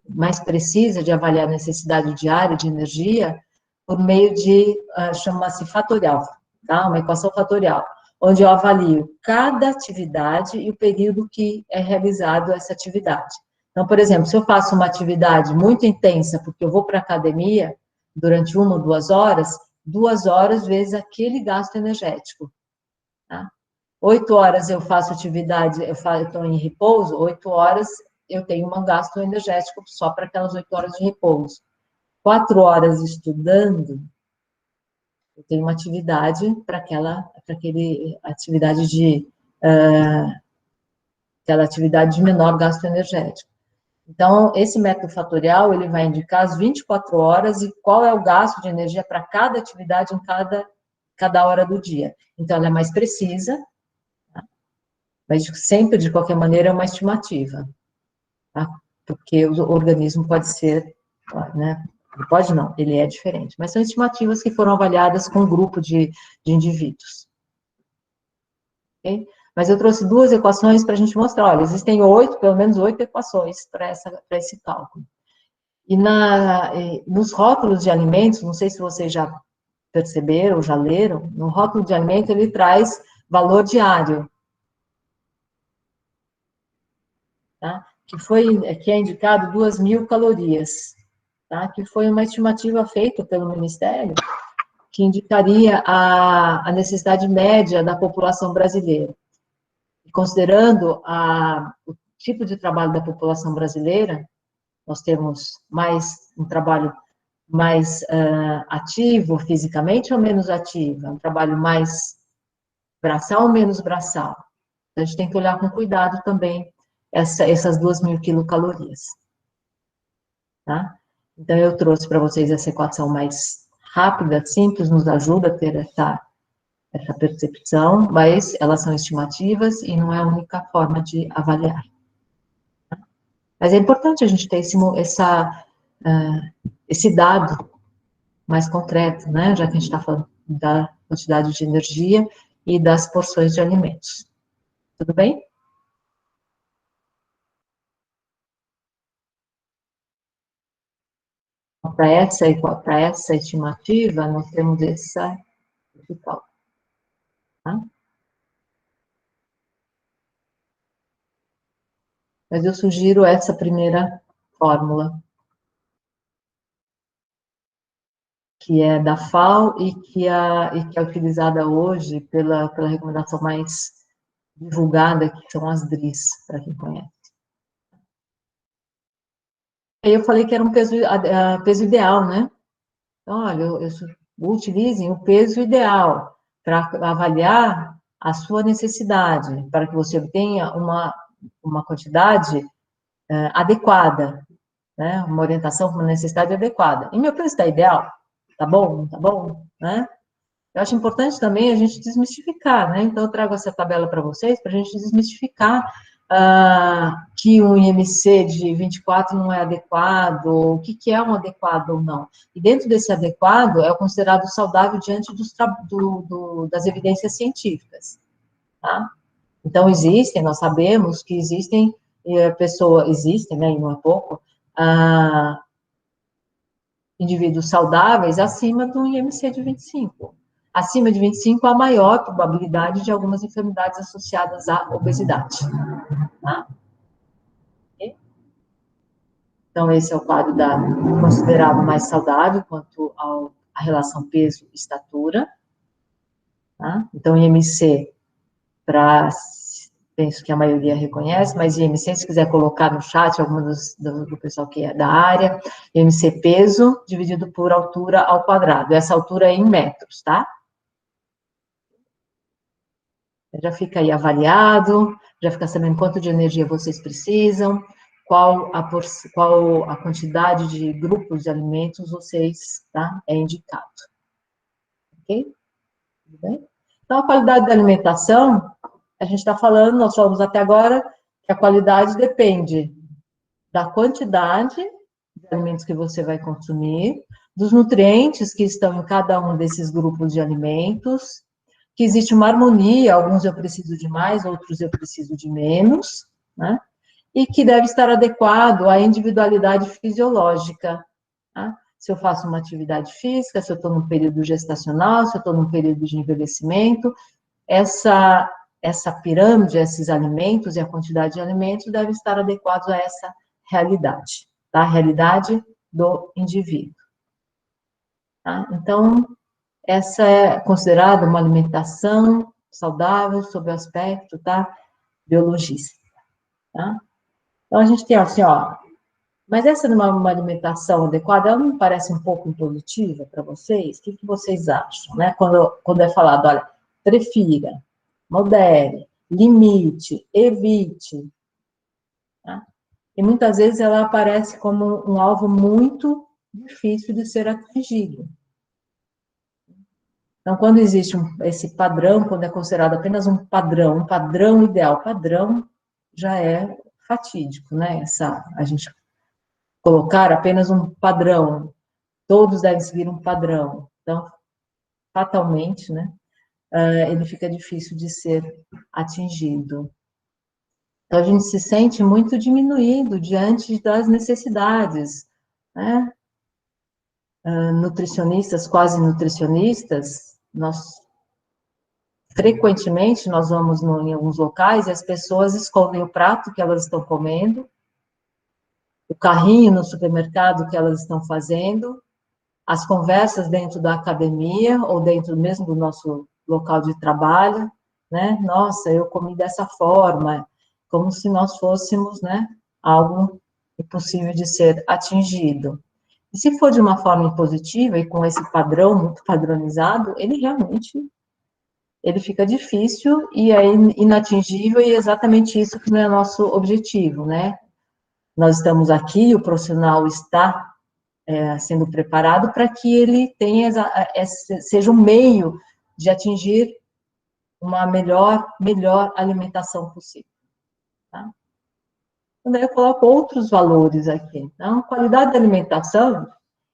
mais precisa de avaliar a necessidade diária de energia por meio de, chama-se fatorial, tá? Uma equação fatorial, onde eu avalio cada atividade e o período que é realizado essa atividade. Então, por exemplo, se eu faço uma atividade muito intensa, porque eu vou para a academia durante 1 ou 2 horas, 2 horas vezes aquele gasto energético. Tá? 8 horas eu faço atividade, eu estou em repouso, 8 horas eu tenho um gasto energético só para aquelas 8 horas de repouso. 4 horas estudando, eu tenho uma atividade para aquela atividade de menor gasto energético. Então, esse método fatorial, ele vai indicar as 24 horas e qual é o gasto de energia para cada atividade em cada hora do dia. Então, ela é mais precisa, tá? Mas sempre, de qualquer maneira, é uma estimativa, tá? Porque o organismo pode ser, né? Pode não, ele é diferente. Mas são estimativas que foram avaliadas com um grupo de indivíduos. Ok? Mas eu trouxe 2 equações para a gente mostrar, olha, existem pelo menos 8 equações para esse cálculo. E nos rótulos de alimentos, não sei se vocês já perceberam, já leram, no rótulo de alimento ele traz valor diário, tá? Que é indicado 2.000 calorias, tá? Que foi uma estimativa feita pelo Ministério, que indicaria a necessidade média da população brasileira. Considerando o tipo de trabalho da população brasileira, nós temos um trabalho mais ativo fisicamente ou menos ativo? Um trabalho mais braçal ou menos braçal? A gente tem que olhar com cuidado também essas 2.000 quilocalorias. Tá? Então, eu trouxe para vocês essa equação mais rápida, simples, nos ajuda a ter essa percepção, mas elas são estimativas e não é a única forma de avaliar. Mas é importante a gente ter esse dado mais concreto, né, já que a gente está falando da quantidade de energia e das porções de alimentos. Tudo bem? Para essa estimativa, nós temos esse cálculo. Tá? Mas eu sugiro essa primeira fórmula, que é da FAO e que é utilizada hoje pela recomendação mais divulgada, que são as DRIs, para quem conhece. Aí eu falei que era um peso ideal, né? Então, olha, utilizem o peso ideal para avaliar a sua necessidade, para que você obtenha uma quantidade adequada, né? Uma orientação com uma necessidade adequada. E meu peso está ideal? Tá bom? Não tá bom? Né? Eu acho importante também a gente desmistificar, né? Então, eu trago essa tabela para vocês, para a gente desmistificar que um IMC de 24 não é adequado, o que é um adequado ou não. E dentro desse adequado, é o considerado saudável diante das evidências científicas, tá? Então, nós sabemos que existem né, e não é pouco, indivíduos saudáveis acima do IMC de 25. Acima de 25, a maior probabilidade de algumas enfermidades associadas à obesidade. Tá? Okay? Então, esse é o quadro considerado mais saudável quanto à relação peso-estatura. Tá? Então, IMC, penso que a maioria reconhece, mas IMC, se quiser colocar no chat, do pessoal que é da área, IMC peso dividido por altura ao quadrado. Essa altura é em metros, tá? Já fica aí avaliado, já fica sabendo quanto de energia vocês precisam, qual a quantidade de grupos de alimentos vocês, tá? É indicado. Ok? Tudo bem? Então, a qualidade da alimentação, a gente está falando, nós falamos até agora, que a qualidade depende da quantidade de alimentos que você vai consumir, dos nutrientes que estão em cada um desses grupos de alimentos, que existe uma harmonia, alguns eu preciso de mais, outros eu preciso de menos, né? E que deve estar adequado à individualidade fisiológica, tá? Se eu faço uma atividade física, se eu estou num período gestacional, se eu estou num período de envelhecimento, essa pirâmide, esses alimentos e a quantidade de alimentos devem estar adequados a essa realidade, tá? A realidade do indivíduo. Tá? Então, essa é considerada uma alimentação saudável sob o aspecto da biologista. Tá? Então, a gente tem assim, ó, mas essa não é uma alimentação adequada, ela não parece um pouco impositiva para vocês? O que vocês acham, né? Quando é falado, olha, prefira, modere, limite, evite, tá? E muitas vezes ela aparece como um alvo muito difícil de ser atingido. Então, quando existe esse padrão, quando é considerado apenas um padrão ideal, padrão já é fatídico, né? A gente colocar apenas um padrão, todos devem seguir um padrão. Então, fatalmente, né? Ele fica difícil de ser atingido. Então, a gente se sente muito diminuído diante das necessidades, né? Nutricionistas, quase nutricionistas, frequentemente nós vamos em alguns locais e as pessoas escondem o prato que elas estão comendo, o carrinho no supermercado que elas estão fazendo, as conversas dentro da academia ou dentro mesmo do nosso local de trabalho, né? Nossa, eu comi dessa forma, como se nós fôssemos, né, algo impossível de ser atingido. E se for de uma forma impositiva e com esse padrão muito padronizado, ele fica difícil e é inatingível, e é exatamente isso que não é nosso objetivo, né? Nós estamos aqui, o profissional está sendo preparado para que ele tenha seja um meio de atingir uma melhor alimentação possível, tá? Então, daí eu coloco outros valores aqui. Então, a qualidade da alimentação,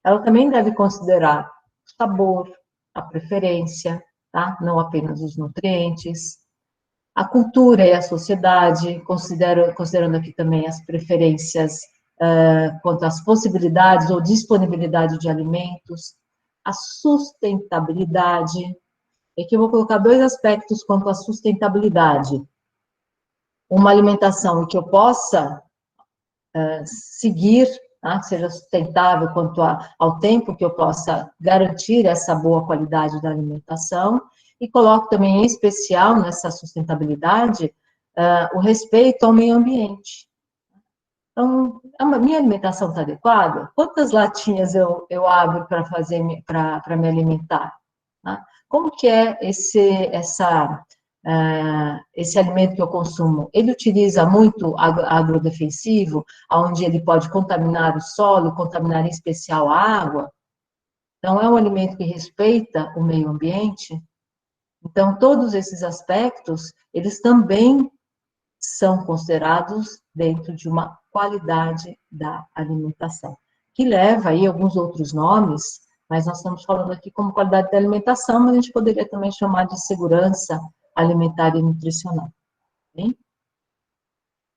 ela também deve considerar o sabor, a preferência, tá? Não apenas os nutrientes, a cultura e a sociedade, considerando aqui também as preferências quanto às possibilidades ou disponibilidade de alimentos, a sustentabilidde. E aqui eu vou colocar dois aspectos quanto à sustentabilidade. Uma alimentação que eu possa seguir, tá? Que seja sustentável quanto ao tempo que eu possa garantir essa boa qualidade da alimentação, e coloco também em especial nessa sustentabilidade o respeito ao meio ambiente. Então, a minha alimentação está adequada? Quantas latinhas eu abro para me alimentar? Tá? Como que é esse alimento que eu consumo? Ele utiliza muito agrodefensivo, onde ele pode contaminar o solo, contaminar em especial a água? Então, é um alimento que respeita o meio ambiente? Então, todos esses aspectos, eles também são considerados dentro de uma qualidade da alimentação, que leva aí alguns outros nomes, mas nós estamos falando aqui como qualidade da alimentação, mas a gente poderia também chamar de segurança alimentar e nutricional. Bem?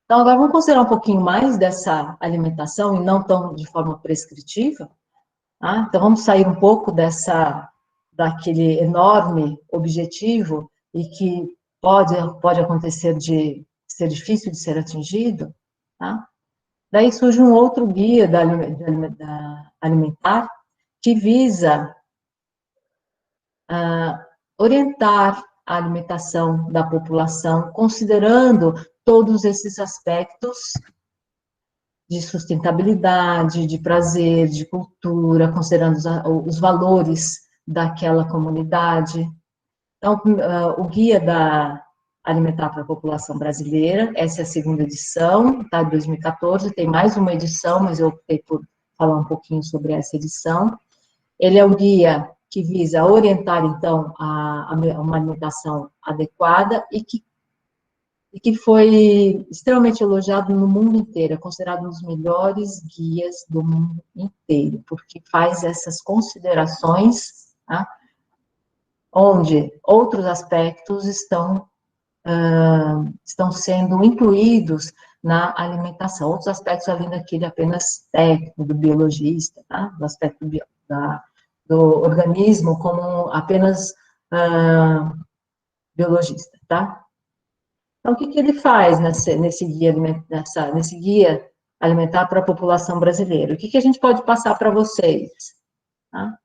Então, agora vamos considerar um pouquinho mais dessa alimentação, e não tão de forma prescritiva. Tá? Então, vamos sair um pouco daquele enorme objetivo, e que pode acontecer de ser difícil de ser atingido, tá? Daí surge um outro guia alimentar, que visa orientar a alimentação da população, considerando todos esses aspectos de sustentabilidade, de prazer, de cultura, considerando os valores daquela comunidade. Então, o guia alimentar para a população brasileira, essa é a segunda edição, tá, de 2014, tem mais uma edição, mas eu optei por falar um pouquinho sobre essa edição. Ele é um guia que visa orientar, então, uma alimentação adequada e que foi extremamente elogiado no mundo inteiro, é considerado um dos melhores guias do mundo inteiro, porque faz essas considerações, tá? Onde outros aspectos estão sendo incluídos na alimentação, outros aspectos além daquele apenas técnico, do biologista, tá? Do aspecto do organismo como apenas biologista, tá? Então, o que ele faz nesse guia alimentar para a população brasileira? O que a gente pode passar para vocês? Tá?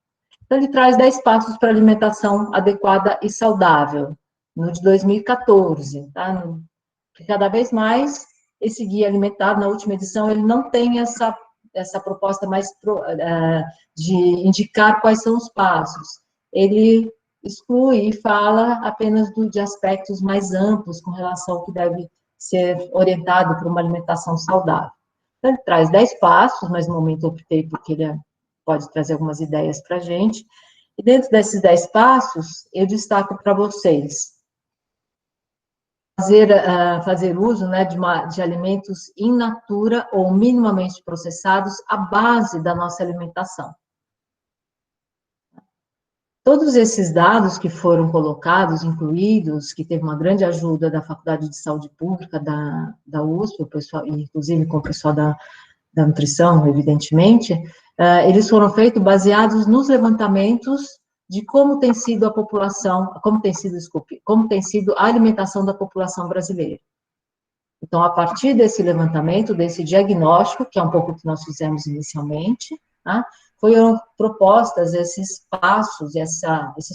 Então, ele traz 10 passos para alimentação adequada e saudável, no de 2014, tá? Cada vez mais, esse guia alimentar, na última edição, ele não tem essa proposta mais de indicar quais são os passos. Ele exclui e fala apenas de aspectos mais amplos com relação ao que deve ser orientado para uma alimentação saudável. Então, ele traz 10 passos, mas no momento eu optei porque ele pode trazer algumas ideias para a gente. E dentro desses 10 passos, eu destaco para vocês fazer uso, né, de alimentos in natura ou minimamente processados à base da nossa alimentação. Todos esses dados que foram colocados, incluídos, que teve uma grande ajuda da Faculdade de Saúde Pública, da USP, o pessoal, inclusive com o pessoal da nutrição, evidentemente, eles foram feitos baseados nos levantamentos de como tem sido a população, como tem sido a alimentação da população brasileira. Então, a partir desse levantamento, desse diagnóstico, que é um pouco o que nós fizemos inicialmente, tá? Foram propostas esses passos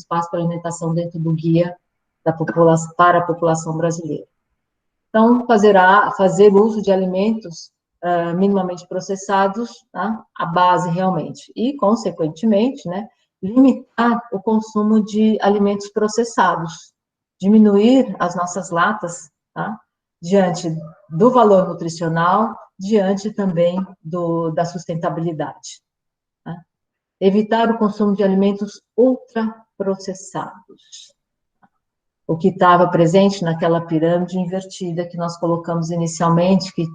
para alimentação dentro do guia para a população brasileira. Então, fazer uso de alimentos minimamente processados, tá? A base realmente, e, consequentemente, né, limitar o consumo de alimentos processados, diminuir as nossas latas, tá? Diante do valor nutricional, diante também da sustentabilidade. Tá? Evitar o consumo de alimentos ultraprocessados, o que estava presente naquela pirâmide invertida que nós colocamos inicialmente, que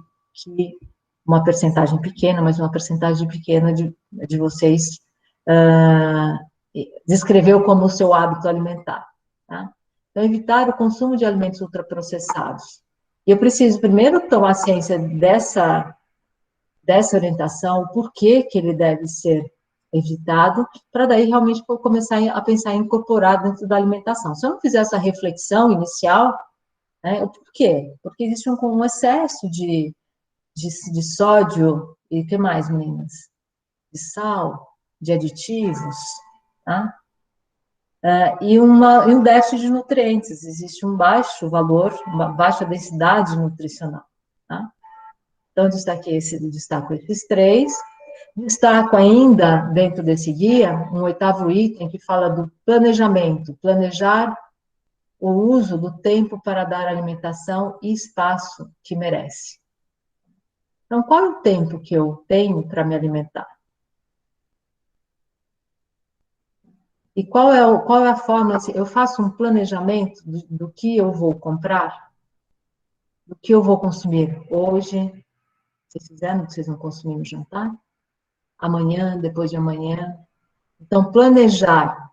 uma percentagem pequena, mas uma percentagem pequena de vocês descreveu como o seu hábito alimentar. Tá? Então, evitar o consumo de alimentos ultraprocessados. E eu preciso primeiro tomar ciência dessa orientação, o porquê que ele deve ser evitado, para daí realmente começar a pensar em incorporar dentro da alimentação. Se eu não fizer essa reflexão inicial, né, o porquê? Porque existe um excesso de sódio e o que mais, meninas? De sal, de aditivos, tá? E um déficit de nutrientes, existe um baixo valor, uma baixa densidade nutricional, tá? Então, destaco esses 3, destaco ainda, dentro desse guia, um 8º item que fala do planejamento, planejar o uso do tempo para dar alimentação e espaço que merece. Então, qual é o tempo que eu tenho para me alimentar? E qual é a forma, assim, eu faço um planejamento do que eu vou comprar, do que eu vou consumir hoje, vocês fizeram, que vocês vão consumir no jantar, amanhã, depois de amanhã. Então, planejar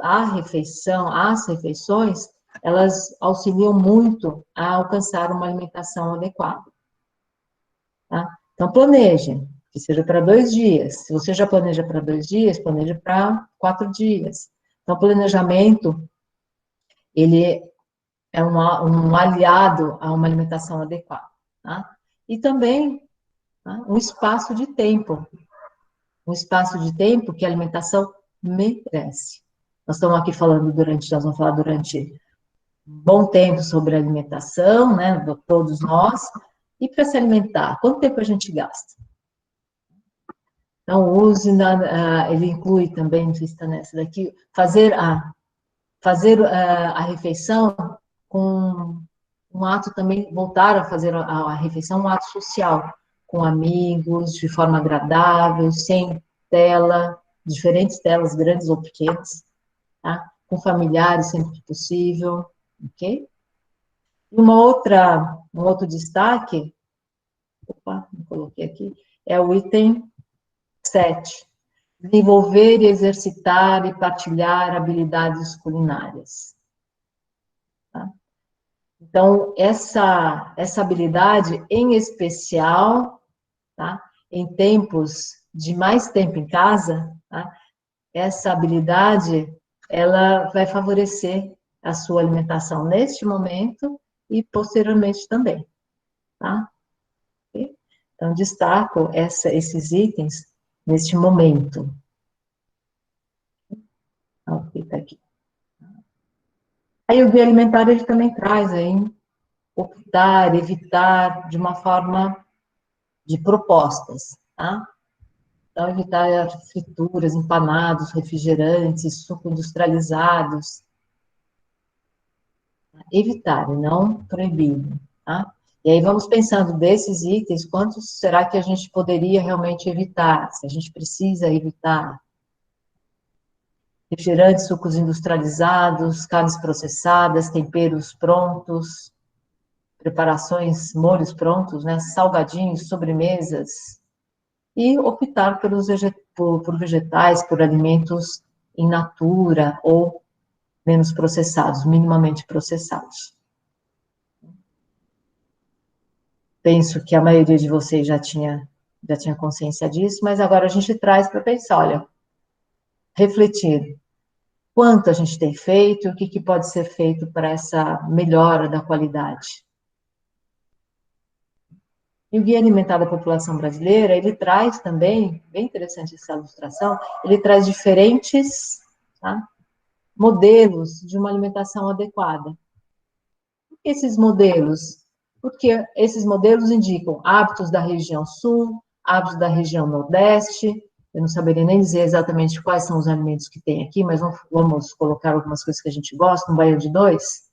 as refeições, elas auxiliam muito a alcançar uma alimentação adequada. Tá? Então, planejem, que seja para 2 dias. Se você já planeja para 2 dias, planeja para 4 dias. Então, o planejamento, ele é um aliado a uma alimentação adequada. Tá? E também, tá, um espaço de tempo. Um espaço de tempo que a alimentação merece. Nós vamos falar durante um bom tempo sobre alimentação, né, todos nós, e para se alimentar, quanto tempo a gente gasta? Então, ele inclui também, não sei se está nessa daqui, fazer a refeição com um ato também, voltar a fazer a refeição, um ato social, com amigos, de forma agradável, sem tela, diferentes telas, grandes ou pequenas, tá? Com familiares sempre que possível, ok? E um outro destaque, não coloquei aqui, é o item 7. Desenvolver, exercitar e partilhar habilidades culinárias. Tá? Então, essa habilidade, em especial, tá? Em tempos de mais tempo em casa, tá? Essa habilidade, ela vai favorecer a sua alimentação neste momento e posteriormente também, tá? Okay? Então, destaco esses itens neste momento. Ok, tá aqui. Aí o guia alimentar, ele também traz aí, optar, evitar, de uma forma de propostas, tá? Então, evitar frituras, empanados, refrigerantes, suco industrializados. Evitar, e não proibido, tá? E aí vamos pensando desses itens, quantos será que a gente poderia realmente evitar? Se a gente precisa evitar refrigerantes, sucos industrializados, carnes processadas, temperos prontos, preparações, molhos prontos, né, salgadinhos, sobremesas, e optar por vegetais, por alimentos in natura ou menos processados, minimamente processados. Penso que a maioria de vocês já tinha consciência disso, mas agora a gente traz para pensar, olha, refletir quanto a gente tem feito e o que pode ser feito para essa melhora da qualidade. E o Guia Alimentar da População Brasileira, ele traz também, bem interessante essa ilustração, ele traz diferentes, tá, modelos de uma alimentação adequada. Por que esses modelos? Porque esses modelos indicam hábitos da região sul, hábitos da região nordeste. Eu não saberia nem dizer exatamente quais são os alimentos que tem aqui, mas vamos colocar algumas coisas que a gente gosta, um baião de dois,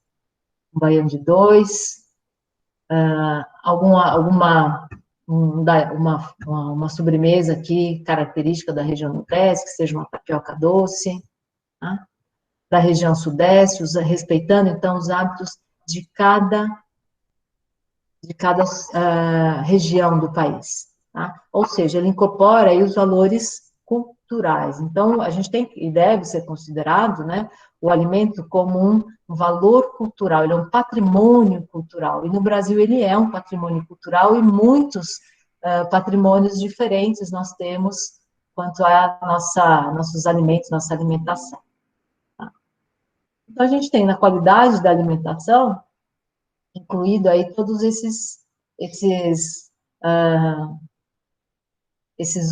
uma sobremesa aqui característica da região nordeste, que seja uma tapioca doce, tá? Da região sudeste, respeitando então os hábitos de cada região do país, tá? Ou seja, ele incorpora aí os valores culturais. Então, a gente tem e deve ser considerado, né, o alimento como um valor cultural, ele é um patrimônio cultural, e no Brasil ele é um patrimônio cultural, e muitos patrimônios diferentes nós temos quanto a nossos alimentos, nossa alimentação. Tá? Então, a gente tem na qualidade da alimentação, incluído aí todos esses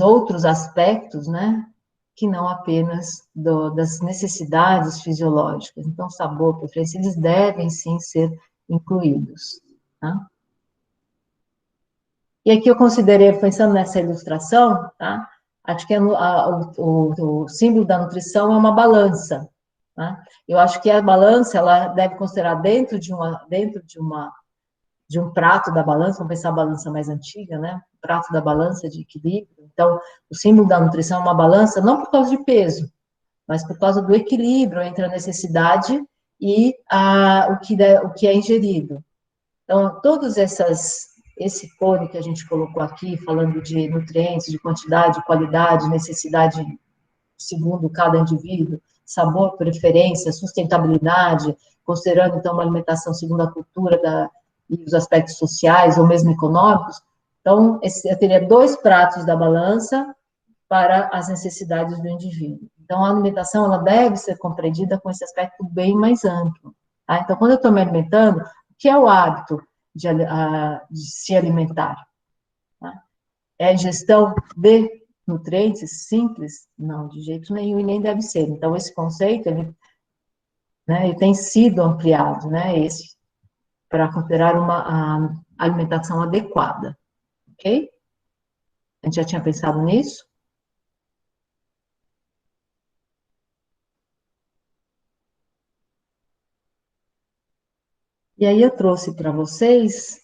outros aspectos, né, que não apenas das necessidades fisiológicas. Então, sabor, preferência, eles devem sim ser incluídos, tá? E aqui eu considerei, pensando nessa ilustração, tá? Acho que o símbolo da nutrição é uma balança, tá? Eu acho que a balança, ela deve considerar dentro de um prato da balança, vamos pensar a balança mais antiga, né? O prato da balança de equilíbrio. Então, o símbolo da nutrição é uma balança, não por causa de peso, mas por causa do equilíbrio entre a necessidade e o que é ingerido. Então, todos esse cone que a gente colocou aqui, falando de nutrientes, de quantidade, qualidade, necessidade segundo cada indivíduo, sabor, preferência, sustentabilidade, considerando, então, uma alimentação segundo a cultura e os aspectos sociais ou mesmo econômicos. Então, eu teria 2 pratos da balança para as necessidades do indivíduo. Então, a alimentação, ela deve ser compreendida com esse aspecto bem mais amplo. Tá? Então, quando eu estou me alimentando, o que é o hábito de se alimentar? Tá? É a ingestão de nutrientes simples? Não, de jeito nenhum, e nem deve ser. Então, esse conceito, ele tem sido ampliado, né, para considerar uma alimentação adequada, ok? A gente já tinha pensado nisso? E aí eu trouxe para vocês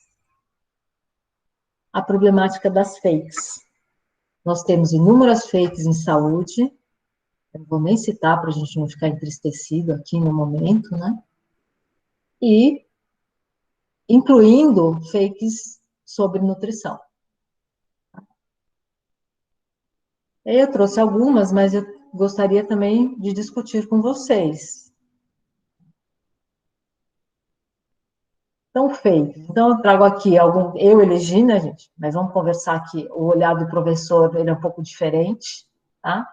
a problemática das fakes. Nós temos inúmeras fakes em saúde, não vou nem citar para a gente não ficar entristecido aqui no momento, né? E incluindo fakes sobre nutrição. Eu trouxe algumas, mas eu gostaria também de discutir com vocês. Então, fake. Então, eu trago aqui eu elegi, né, gente? Mas vamos conversar aqui. O olhar do professor, ele é um pouco diferente, tá?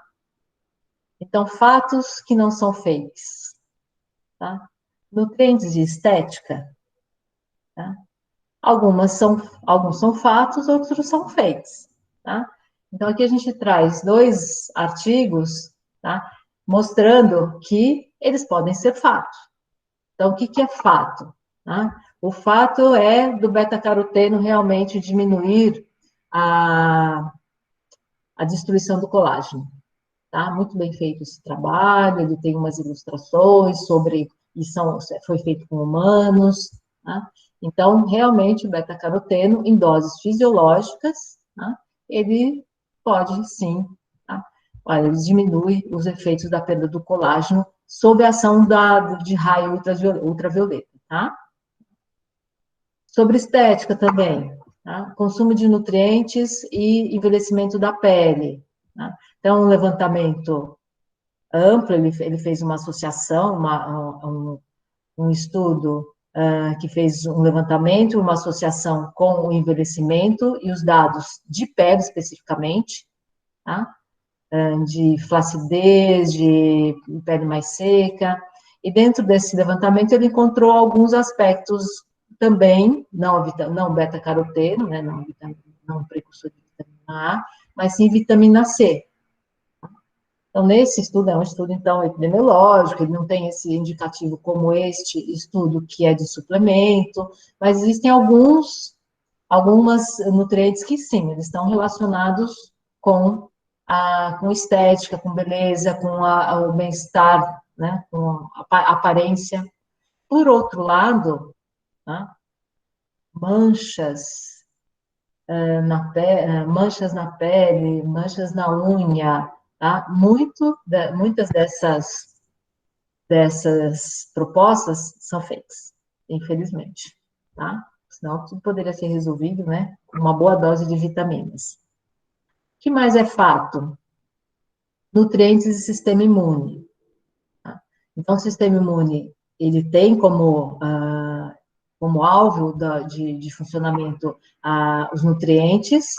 Então, fatos que não são fakes, tá? Nutrientes de estética, tá? Alguns são fatos, outros são fakes, tá? Então, aqui a gente traz 2 artigos, tá? Mostrando que eles podem ser fatos. Então, o que é fato? Tá? O fato é do beta-caroteno realmente diminuir a destruição do colágeno. Tá? Muito bem feito esse trabalho, ele tem umas ilustrações sobre, foi feito com humanos, tá? Então, realmente, o beta-caroteno, em doses fisiológicas, tá? Ele pode, sim, tá? Olha, ele diminui os efeitos da perda do colágeno sob a ação de raio ultravioleta, tá? Sobre estética também, tá? Consumo de nutrientes e envelhecimento da pele, tá? Então, um levantamento amplo, ele fez uma associação, um estudo que fez um levantamento, uma associação com o envelhecimento e os dados de pele especificamente, tá? De flacidez, de pele mais seca, e dentro desse levantamento ele encontrou alguns aspectos também, não beta-caroteno, né, não precursor de vitamina A, mas sim vitamina C. Então, nesse estudo, é um estudo, então, epidemiológico, ele não tem esse indicativo como este estudo que é de suplemento, mas existem algumas nutrientes que sim, eles estão relacionados com estética, com beleza, com o bem-estar, né, com a aparência. Por outro lado, tá, manchas manchas na pele, manchas na unha, tá? Muitas dessas propostas são fakes, infelizmente, tá? Senão tudo poderia ser resolvido, né, com uma boa dose de vitaminas. O que mais é fato? Nutrientes e sistema imune. Tá? Então, o sistema imune, ele tem como alvo de funcionamento os nutrientes.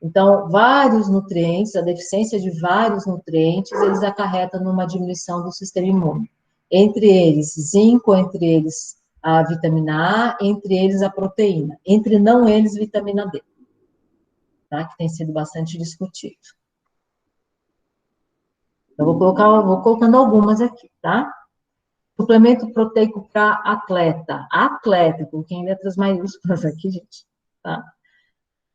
Então, vários nutrientes, a deficiência de vários nutrientes, eles acarretam numa diminuição do sistema imune. Entre eles, zinco, entre eles, a vitamina A, entre eles, a proteína. Entre não eles, vitamina D. Tá? Que tem sido bastante discutido. Eu vou colocando algumas aqui, tá? Suplemento proteico para atleta, coloquei em letras maiúsculas aqui, gente, tá?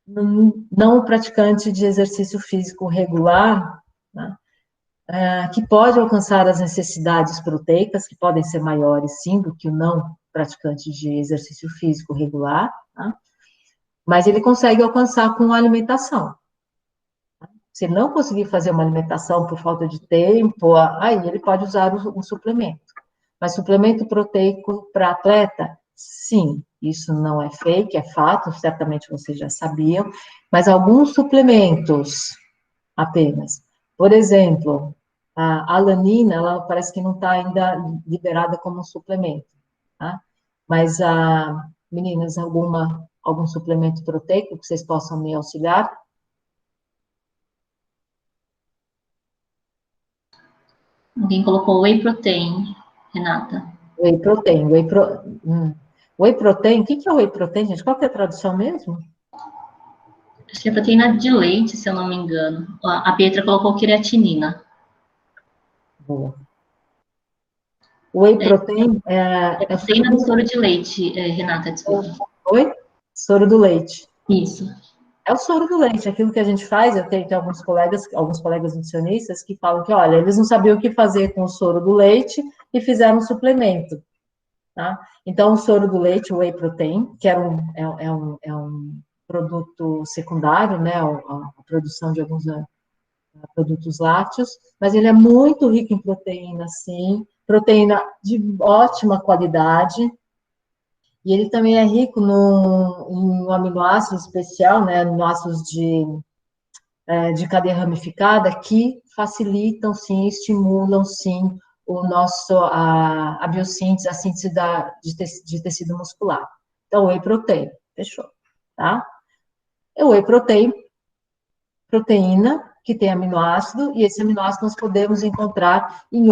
Não praticante de exercício físico regular, tá? Que pode alcançar as necessidades proteicas, que podem ser maiores, sim, do que o não praticante de exercício físico regular, tá? Mas ele consegue alcançar com a alimentação. Se ele não conseguir fazer uma alimentação por falta de tempo, aí ele pode usar um suplemento. Mas suplemento proteico para atleta, sim, isso não é fake, é fato, certamente vocês já sabiam, mas alguns suplementos apenas. Por exemplo, a alanina, ela parece que não está ainda liberada como suplemento, tá? Mas, meninas, algum suplemento proteico que vocês possam me auxiliar? Alguém colocou whey protein, Renata. Whey protein, whey protein, o que é whey protein, gente? Qual que é a tradução mesmo? Acho que é proteína de leite, se eu não me engano. A Pietra colocou creatinina. Boa. Whey protein é proteína do soro de leite, Renata, desculpa. Oi? Soro do leite. Isso. É o soro do leite, aquilo que a gente faz. Eu tenho alguns colegas nutricionistas que falam que, olha, eles não sabiam o que fazer com o soro do leite e fizeram um suplemento, tá? Então, o soro do leite, o whey protein, que é um produto secundário, né, a produção de alguns produtos lácteos, mas ele é muito rico em proteína, sim, proteína de ótima qualidade, e ele também é rico em um aminoácido especial, né, aminoácidos de cadeia ramificada, que facilitam, sim, estimulam, sim, a biossíntese, a síntese de tecido muscular. Então, whey protein, fechou, tá? O whey protein, proteína, que tem aminoácido, e esse aminoácido nós podemos encontrar em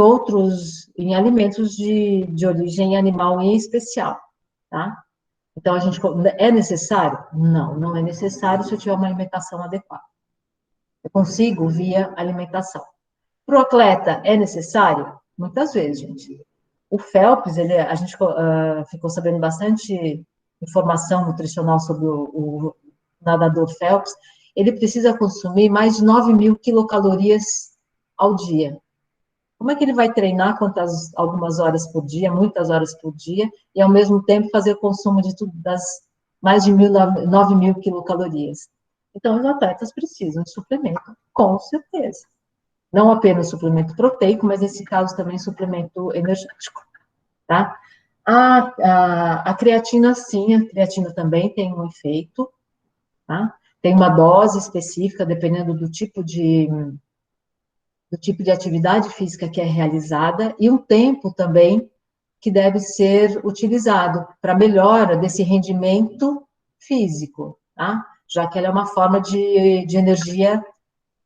alimentos de origem animal em especial, tá? Então, é necessário? Não, não é necessário se eu tiver uma alimentação adequada. Eu consigo via alimentação. Para o atleta, é necessário? Muitas vezes, gente. O Phelps, a gente ficou sabendo bastante informação nutricional sobre o nadador Phelps. Ele precisa consumir mais de 9.000 quilocalorias ao dia. Como é que ele vai treinar algumas horas por dia, muitas horas por dia, e ao mesmo tempo fazer o consumo de tudo das mais de 9.000 quilocalorias? Então, os atletas precisam de suplemento, com certeza. Não apenas suplemento proteico, mas nesse caso também suplemento energético, tá? A creatina, sim, a creatina também tem um efeito, tá? Tem uma dose específica, dependendo do tipo de atividade física que é realizada, e um tempo também que deve ser utilizado para melhora desse rendimento físico, tá? Já que ela é uma forma de energia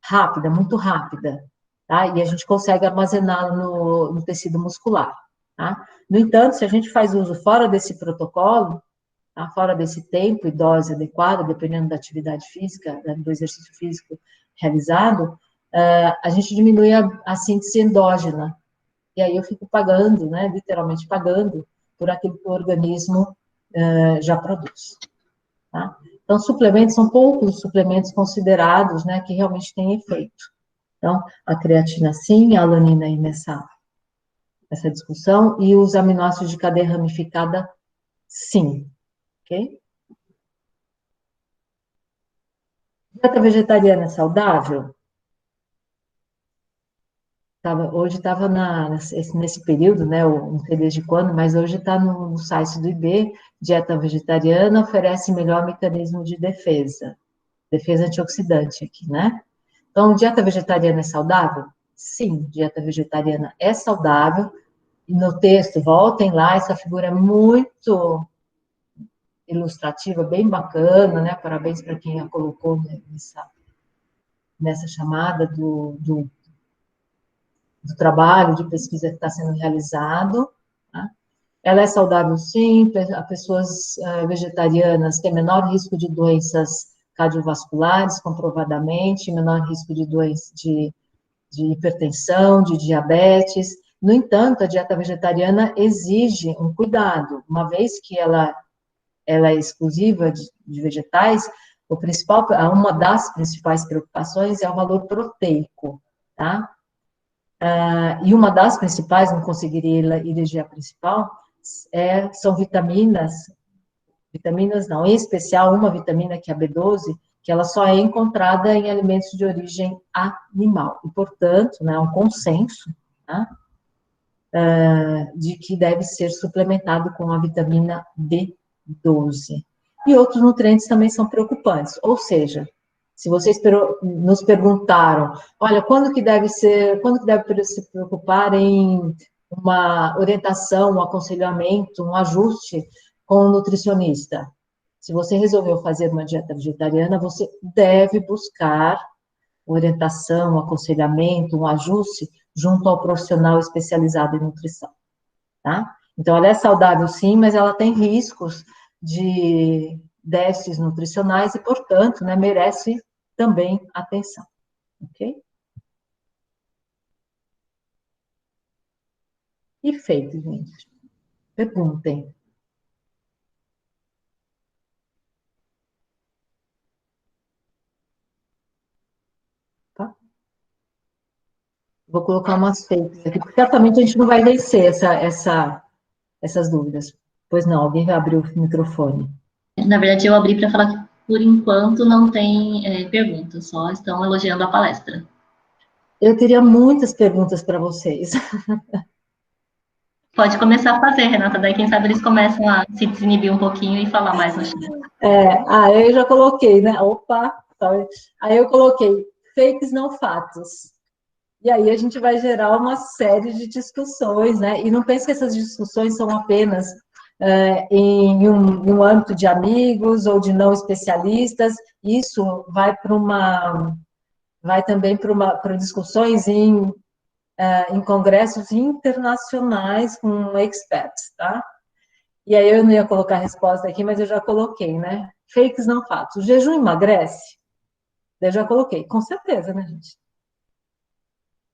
rápida, muito rápida, tá? E a gente consegue armazená-la no tecido muscular, tá? No entanto, se a gente faz uso fora desse protocolo, tá? Fora desse tempo e dose adequada, dependendo da atividade física, do exercício físico realizado, a gente diminui a síntese endógena, e aí eu fico pagando, né, literalmente pagando, por aquilo que o organismo já produz, tá? Então, suplementos, são poucos os suplementos considerados, né, que realmente têm efeito. Então, a creatina sim, a alanina aí nessa discussão, e os aminoácidos de cadeia ramificada sim, ok? Dieta vegetariana é saudável? Hoje estava nesse período, né, não sei desde quando, mas hoje está no site do IB, dieta vegetariana oferece melhor mecanismo de defesa antioxidante aqui, né? Então, dieta vegetariana é saudável? Sim, dieta vegetariana é saudável, e no texto, voltem lá, essa figura é muito ilustrativa, bem bacana, né, parabéns para quem a colocou nessa chamada do trabalho de pesquisa que está sendo realizado, tá? Ela é saudável, sim, pessoas vegetarianas têm menor risco de doenças cardiovasculares, comprovadamente, menor risco de doenças de hipertensão, de diabetes. No entanto, a dieta vegetariana exige um cuidado, uma vez que ela é exclusiva de vegetais, uma das principais preocupações é o valor proteico, tá? E uma das principais, não conseguiria eleger a principal, são vitaminas não, em especial uma vitamina que é a B12, que ela só é encontrada em alimentos de origem animal, e, portanto, né, um consenso, tá, de que deve ser suplementado com a vitamina B12. E outros nutrientes também são preocupantes, ou seja, se vocês nos perguntaram, olha, quando que deve se preocupar em uma orientação, um aconselhamento, um ajuste com o nutricionista? Se você resolveu fazer uma dieta vegetariana, você deve buscar orientação, um aconselhamento, um ajuste junto ao profissional especializado em nutrição, tá? Então, ela é saudável, sim, mas ela tem riscos de déficits nutricionais e, portanto, né, merece também atenção, ok? Perfeito, gente. Perguntem. Tá? Vou colocar umas fakes aqui, porque certamente a gente não vai vencer essas dúvidas. Pois não, alguém vai abrir o microfone. Na verdade, eu abri para falar que, por enquanto, não tem perguntas, só estão elogiando a palestra. Eu teria muitas perguntas para vocês. Pode começar a fazer, Renata, daí quem sabe eles começam a se desinibir um pouquinho e falar mais no chat. Eu já coloquei, né? Opa! Aí eu coloquei fakes não fatos. E aí a gente vai gerar uma série de discussões, né? E não pense que essas discussões são apenas em um âmbito de amigos ou de não especialistas. Isso vai também para discussões em congressos internacionais com experts, tá? E aí eu não ia colocar a resposta aqui, mas eu já coloquei, né? Fakes não fatos. O jejum emagrece? Eu já coloquei, com certeza, né, gente?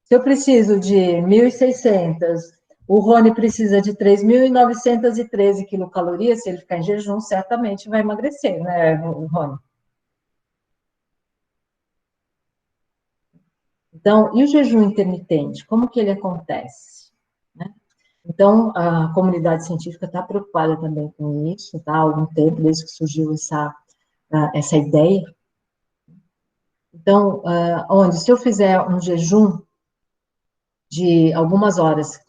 Se eu preciso de 1.600, o Rony precisa de 3.913 quilocalorias, se ele ficar em jejum, certamente vai emagrecer, né, Rony? Então, e o jejum intermitente? Como que ele acontece? Né? Então, a comunidade científica está preocupada também com isso, tá? Há algum tempo, desde que surgiu essa ideia. Então, se eu fizer um jejum de algumas horas,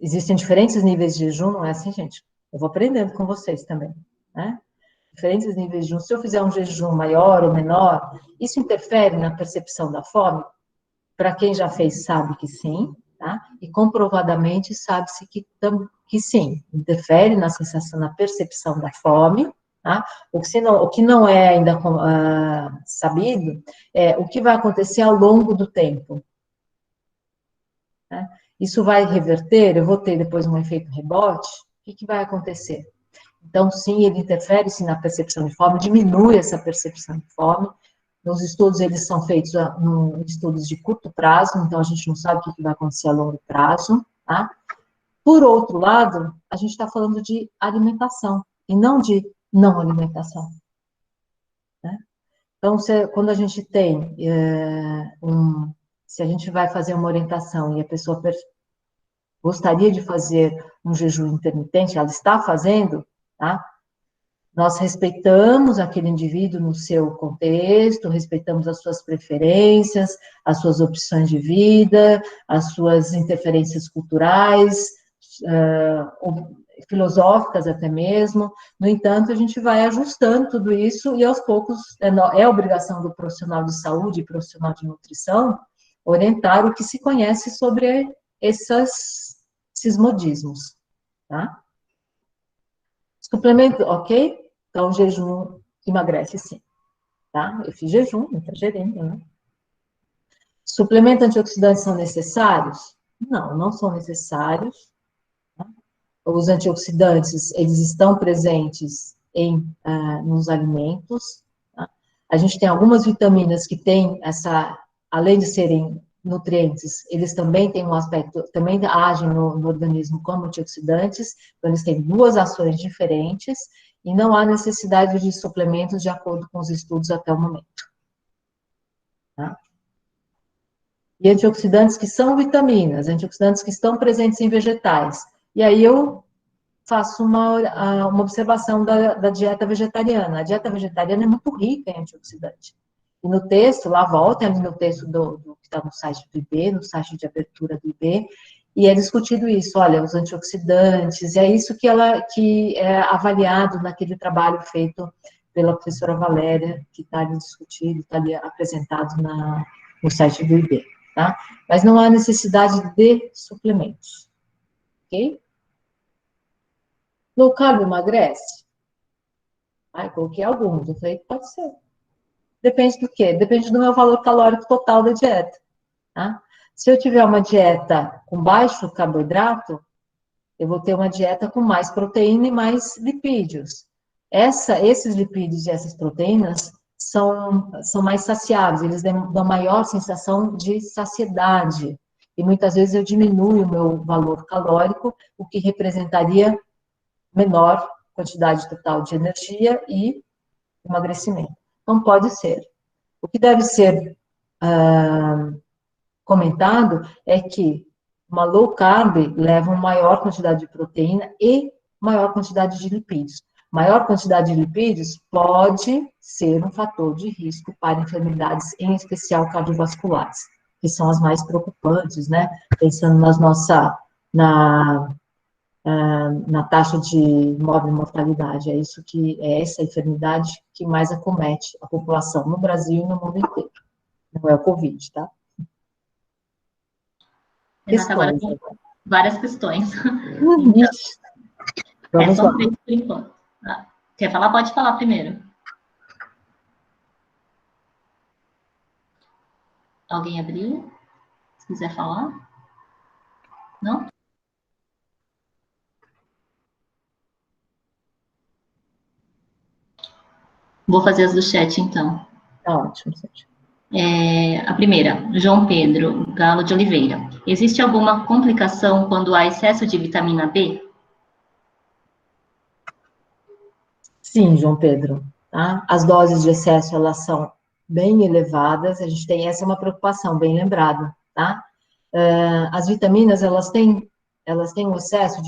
existem diferentes níveis de jejum, não é assim, gente? Eu vou aprendendo com vocês também, né? Diferentes níveis de jejum. Se eu fizer um jejum maior ou menor, isso interfere na percepção da fome? Para quem já fez, sabe que sim, tá? E comprovadamente sabe-se que sim, interfere na sensação, na percepção da fome, tá? O que não é ainda sabido é o que vai acontecer ao longo do tempo. Né? Isso vai reverter, eu vou ter depois um efeito rebote, o que vai acontecer? Então, sim, ele interfere sim na percepção de fome, diminui essa percepção de fome. Os estudos, eles são feitos em estudos de curto prazo, então a gente não sabe o que vai acontecer a longo prazo, tá? Por outro lado, a gente está falando de alimentação, e não de não alimentação. Né? Então, quando a gente tem se a gente vai fazer uma orientação e a pessoa gostaria de fazer um jejum intermitente, ela está fazendo, tá? Nós respeitamos aquele indivíduo no seu contexto, respeitamos as suas preferências, as suas opções de vida, as suas interferências culturais, filosóficas até mesmo. No entanto, a gente vai ajustando tudo isso e, aos poucos, é obrigação do profissional de saúde e profissional de nutrição orientar o que se conhece sobre esses modismos, tá? Suplemento, ok? Então, o jejum emagrece, sim. Tá? Eu fiz jejum, não exagerando, né? Suplementos antioxidantes são necessários? Não, não são necessários. Tá? Os antioxidantes, eles estão presentes nos alimentos. Tá? A gente tem algumas vitaminas que têm além de serem nutrientes, eles também têm um aspecto, também agem no organismo como antioxidantes, então eles têm duas ações diferentes, e não há necessidade de suplementos de acordo com os estudos até o momento. Tá? E antioxidantes que são vitaminas, antioxidantes que estão presentes em vegetais. E aí eu faço uma observação da dieta vegetariana. A dieta vegetariana é muito rica em antioxidante. E no texto, lá volta ali no texto que está no site do IB, no site de abertura do IB, e é discutido isso, olha, os antioxidantes, é isso que é avaliado naquele trabalho feito pela professora Valéria, que está ali discutido, está ali apresentado no site do IB, tá? Mas não há necessidade de suplementos, ok? Low carb emagrece? Eu coloquei alguns, eu falei que pode ser. Depende do quê? Depende do meu valor calórico total da dieta, tá? Se eu tiver uma dieta com baixo carboidrato, eu vou ter uma dieta com mais proteína e mais lipídios. Esses lipídios e essas proteínas são mais saciáveis, eles dão maior sensação de saciedade. E muitas vezes eu diminuo o meu valor calórico, o que representaria menor quantidade total de energia e emagrecimento. Então, pode ser. O que deve ser comentado é que uma low carb leva uma maior quantidade de proteína e maior quantidade de lipídios. maior quantidade de lipídios pode ser um fator de risco para enfermidades, em especial cardiovasculares, que são as mais preocupantes, né? Pensando na taxa de mortalidade. É essa enfermidade que mais acomete a população no Brasil e no mundo inteiro. Não é o Covid, tá? Renata, agora tem várias questões. Vamos são lá. 3 por enquanto. Quer falar? Pode falar primeiro. Alguém abriu? Se quiser falar. Não? Vou fazer as do chat, então. Tá ótimo, Sérgio. A primeira, João Pedro Galo de Oliveira. Existe alguma complicação quando há excesso de vitamina B? Sim, João Pedro. Tá? As doses de excesso, elas são bem elevadas, essa é uma preocupação, bem lembrado, tá? As vitaminas, elas têm um excesso,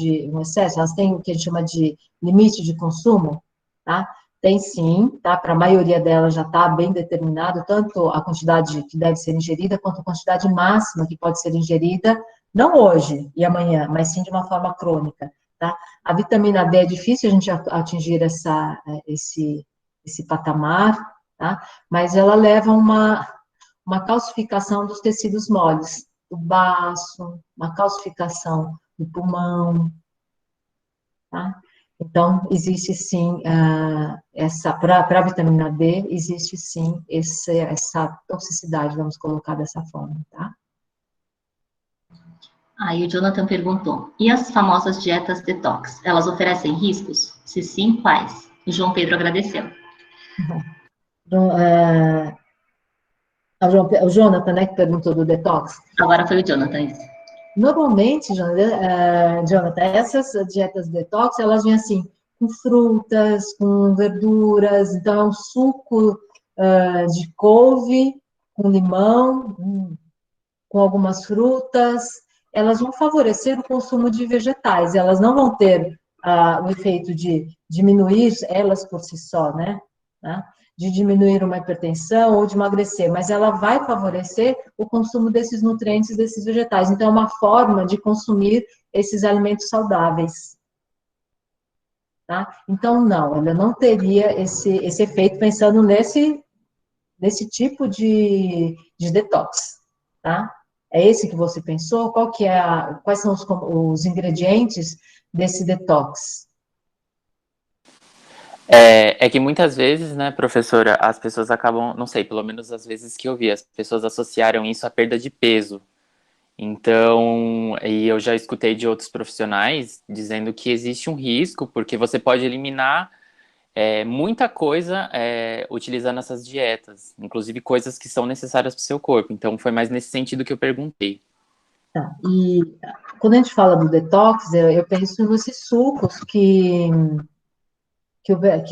elas têm o que a gente chama de limite de consumo, tá? Tem sim, tá? Para a maioria delas já está bem determinado, tanto a quantidade que deve ser ingerida, quanto a quantidade máxima que pode ser ingerida, não hoje e amanhã, mas sim de uma forma crônica, tá? A vitamina D é difícil a gente atingir esse patamar, tá? Mas ela leva uma calcificação dos tecidos moles, do baço, uma calcificação do pulmão, tá? Então, existe sim, para a vitamina D, existe sim essa toxicidade, vamos colocar dessa forma, tá? Aí o Jonathan perguntou, e as famosas dietas detox, elas oferecem riscos? Se sim, quais? O João Pedro agradeceu. O Jonathan, né, que perguntou do detox. Agora foi o Jonathan, isso. Normalmente, Jonathan, essas dietas detox, elas vêm assim, com frutas, com verduras, então é um suco de couve, com limão, com algumas frutas, elas vão favorecer o consumo de vegetais, elas não vão ter o efeito de diminuir elas por si só, né? De diminuir uma hipertensão ou de emagrecer, mas ela vai favorecer o consumo desses nutrientes, desses vegetais. Então, é uma forma de consumir esses alimentos saudáveis. Tá? Então, não, ela não teria esse efeito pensando nesse tipo de detox, tá? É esse que você pensou? Quais são os ingredientes desse detox? É que muitas vezes, né, professora, as pessoas acabam, não sei, pelo menos as vezes que eu vi, as pessoas associaram isso à perda de peso. Então, e eu já escutei de outros profissionais dizendo que existe um risco, porque você pode eliminar muita coisa utilizando essas dietas, inclusive coisas que são necessárias para o seu corpo. Então, foi mais nesse sentido que eu perguntei. Tá. E quando a gente fala do detox, eu penso nesses sucos que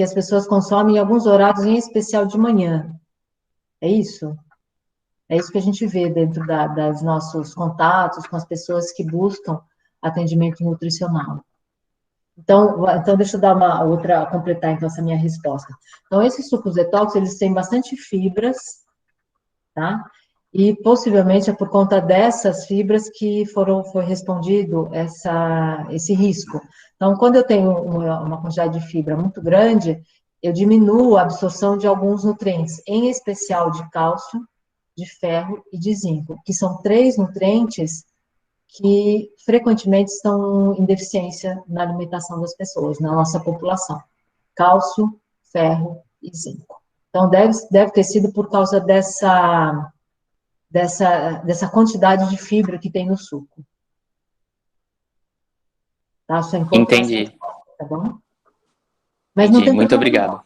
as pessoas consomem em alguns horários, em especial de manhã. É isso? É isso que a gente vê dentro das nossos contatos com as pessoas que buscam atendimento nutricional. Então deixa eu dar completar então essa minha resposta. Então, esses sucos detox, eles têm bastante fibras, tá? E possivelmente é por conta dessas fibras que foi respondido esse risco. Então, quando eu tenho uma quantidade de fibra muito grande, eu diminuo a absorção de alguns nutrientes, em especial de cálcio, de ferro e de zinco, que são 3 nutrientes que frequentemente estão em deficiência na alimentação das pessoas, na nossa população. Cálcio, ferro e zinco. Então, deve ter sido por causa dessa quantidade de fibra que tem no suco. Tá? Só Entendi. Tá bom? Mas não tem muito obrigado.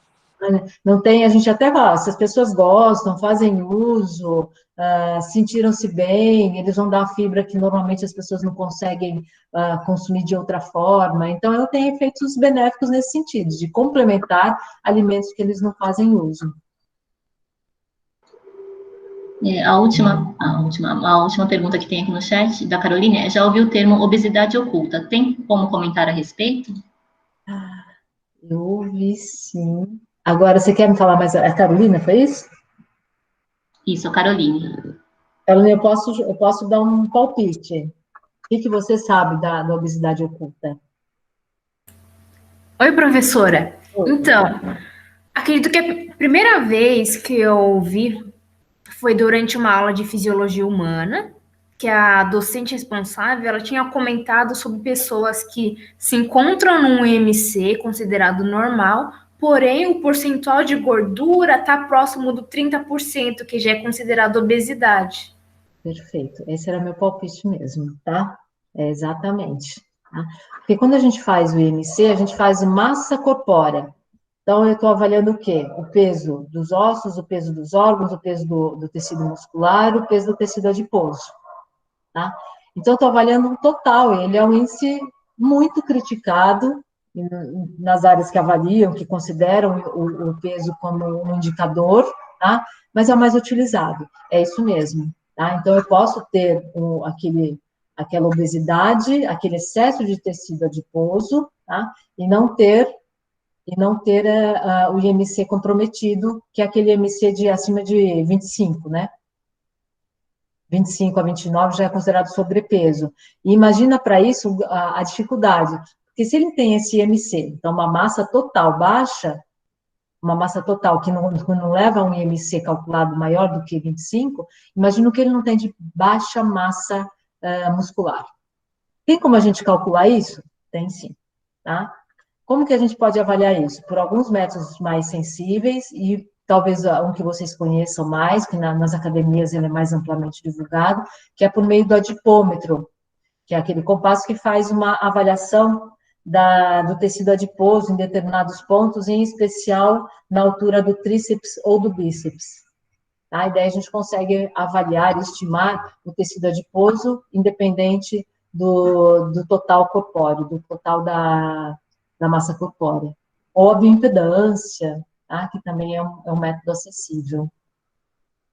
Não tem, a gente até fala, se as pessoas gostam, fazem uso, sentiram-se bem, eles vão dar a fibra que normalmente as pessoas não conseguem consumir de outra forma. Então, ela tem efeitos benéficos nesse sentido, de complementar alimentos que eles não fazem uso. A última pergunta que tem aqui no chat, da Carolina, já ouviu o termo obesidade oculta? Tem como comentar a respeito? Eu ouvi sim. Agora, você quer me falar mais? A Carolina, foi isso? Isso, Caroline. Carolina, eu posso dar um palpite. O que você sabe da obesidade oculta? Oi, professora. Oi. Então, acredito que a primeira vez que eu ouvi foi durante uma aula de fisiologia humana, que a docente responsável, ela tinha comentado sobre pessoas que se encontram num IMC considerado normal, porém o percentual de gordura está próximo do 30%, que já é considerado obesidade. Perfeito. Esse era meu palpite mesmo, tá? É exatamente. Tá? Porque quando a gente faz o IMC, a gente faz massa corpórea. Então, eu estou avaliando o quê? O peso dos ossos, o peso dos órgãos, o peso do tecido muscular, o peso do tecido adiposo. Tá? Então, eu estou avaliando um total. Ele é um índice muito criticado nas áreas que avaliam, que consideram o peso como um indicador, tá? Mas é o mais utilizado. É isso mesmo. Tá? Então, eu posso ter aquela obesidade, aquele excesso de tecido adiposo, tá? E não ter o IMC comprometido, que é aquele IMC de acima de 25, né? 25 a 29 já é considerado sobrepeso. E imagina para isso a dificuldade, porque se ele tem esse IMC, então uma massa total baixa, uma massa total que não leva a um IMC calculado maior do que 25, imagina o que ele não tem de baixa massa muscular. Tem como a gente calcular isso? Tem sim, tá? Como que a gente pode avaliar isso? Por alguns métodos mais sensíveis e talvez um que vocês conheçam mais, que nas academias ele é mais amplamente divulgado, que é por meio do adipômetro, que é aquele compasso que faz uma avaliação do tecido adiposo em determinados pontos, em especial na altura do tríceps ou do bíceps. Tá? E daí a gente consegue avaliar, estimar o tecido adiposo, independente do total corpóreo, do total da massa corpórea. Ou a bioimpedância, tá? Que também é um método acessível.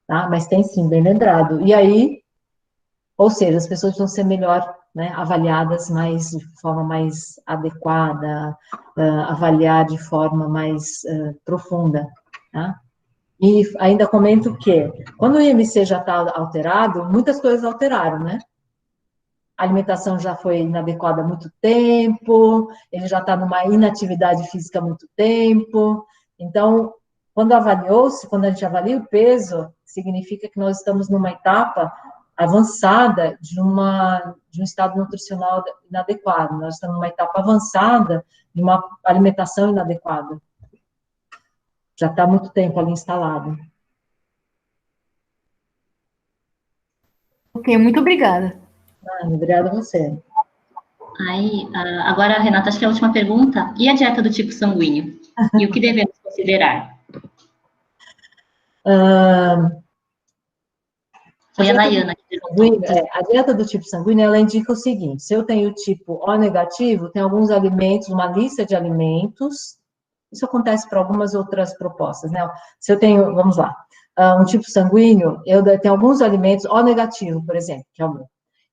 Tá? Mas tem sim, bem lembrado. E aí, ou seja, as pessoas precisam ser melhor, né, avaliadas de forma mais adequada, avaliar de forma mais profunda. Tá? E ainda comento que, quando o IMC já está alterado, muitas coisas alteraram, né? A alimentação já foi inadequada há muito tempo, ele já está numa inatividade física há muito tempo. Então, quando a gente avalia o peso, significa que nós estamos numa etapa avançada de um estado nutricional inadequado. Nós estamos numa etapa avançada de uma alimentação inadequada. Já está há muito tempo ali instalado. Ok, muito obrigada. Obrigada a você. Aí, agora, Renata, acho que é a última pergunta. E a dieta do tipo sanguíneo? E o que devemos considerar? Foi a Nayana que perguntou. A dieta do tipo sanguíneo, ela indica o seguinte: se eu tenho tipo O negativo, tem alguns alimentos, uma lista de alimentos. Isso acontece para algumas outras propostas, né? Se eu tenho, vamos lá, um tipo sanguíneo, eu tenho alguns alimentos O negativo, por exemplo, que é o meu.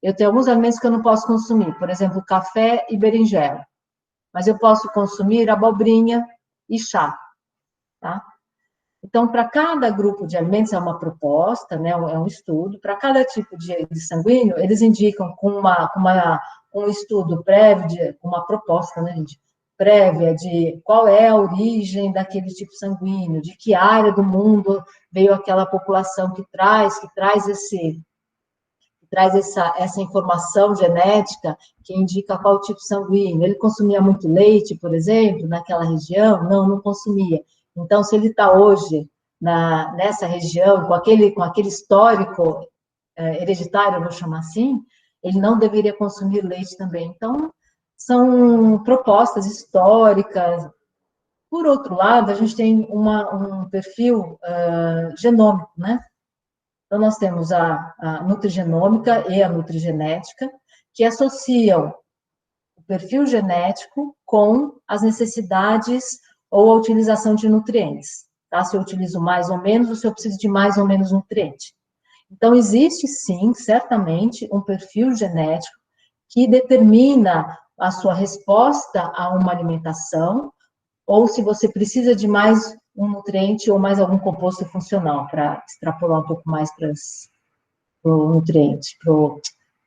Eu tenho alguns alimentos que eu não posso consumir, por exemplo, café e berinjela. Mas eu posso consumir abobrinha e chá, tá? Então, para cada grupo de alimentos, é uma proposta, né, é um estudo, para cada tipo de sanguíneo, eles indicam com um estudo prévio, uma proposta, né, gente, prévia de qual é a origem daquele tipo sanguíneo, de que área do mundo veio aquela população que traz essa informação genética que indica qual tipo sanguíneo. Ele consumia muito leite, por exemplo, naquela região? Não consumia. Então, se ele está hoje nessa região, com aquele histórico hereditário, eu vou chamar assim, ele não deveria consumir leite também. Então, são propostas históricas. Por outro lado, a gente tem um perfil genômico, né? Então, nós temos a nutrigenômica e a nutrigenética, que associam o perfil genético com as necessidades ou a utilização de nutrientes. Tá? Se eu utilizo mais ou menos, ou se eu preciso de mais ou menos nutriente. Então, existe sim, certamente, um perfil genético que determina a sua resposta a uma alimentação ou se você precisa de mais um nutriente ou mais algum composto funcional, para extrapolar um pouco mais para o nutriente,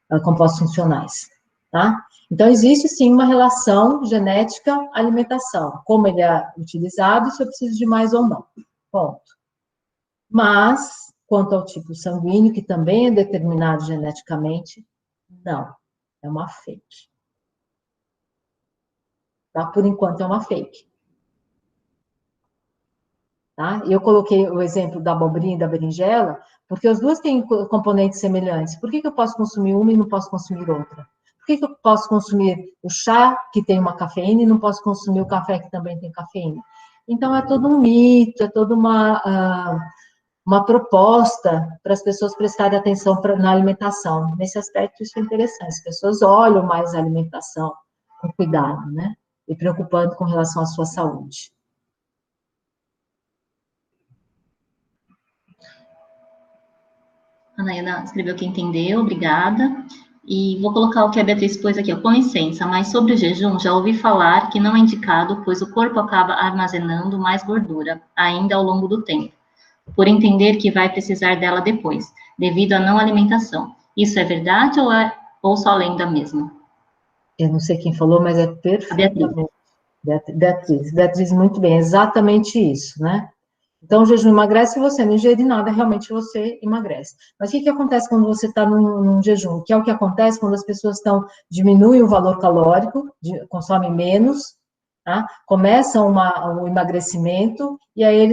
para compostos funcionais, tá? Então, existe sim uma relação genética-alimentação, como ele é utilizado, se eu preciso de mais ou não, ponto. Mas, quanto ao tipo sanguíneo, que também é determinado geneticamente, não, é uma fake. Tá? Por enquanto é uma fake. Tá? Eu coloquei o exemplo da abobrinha e da berinjela, porque as duas têm componentes semelhantes. Por que eu posso consumir uma e não posso consumir outra? Por que eu posso consumir o chá, que tem uma cafeína, e não posso consumir o café, que também tem cafeína? Então, é todo um mito, é toda uma proposta para as pessoas prestarem atenção na alimentação. Nesse aspecto, isso é interessante. As pessoas olham mais a alimentação com cuidado, né? E preocupando com relação à sua saúde. A Nayana escreveu que entendeu, obrigada. E vou colocar o que a Beatriz pôs aqui, ó, com licença, mas sobre o jejum, já ouvi falar que não é indicado, pois o corpo acaba armazenando mais gordura, ainda ao longo do tempo, por entender que vai precisar dela depois, devido à não alimentação. Isso é verdade ou só lenda mesmo? Eu não sei quem falou, mas é perfeitamente. Beatriz, muito bem, exatamente isso, né? Então, o jejum emagrece, se você não ingerir nada, realmente você emagrece. Mas o que acontece quando você está num jejum? Que é o que acontece quando as pessoas diminuem o valor calórico, consomem menos, tá? Começam o emagrecimento, e aí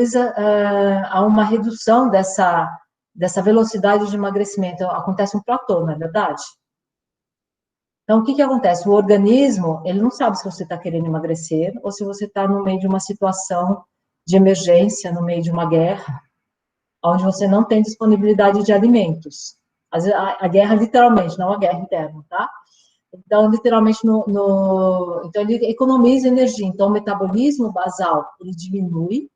há uma redução dessa velocidade de emagrecimento. Acontece um platô, não é verdade? Então, o que acontece? O organismo, ele não sabe se você está querendo emagrecer ou se você está no meio de uma situação de emergência, no meio de uma guerra, onde você não tem disponibilidade de alimentos. A guerra, literalmente, não a guerra interna, tá? Então, literalmente, então ele economiza energia. Então, o metabolismo basal, ele diminui,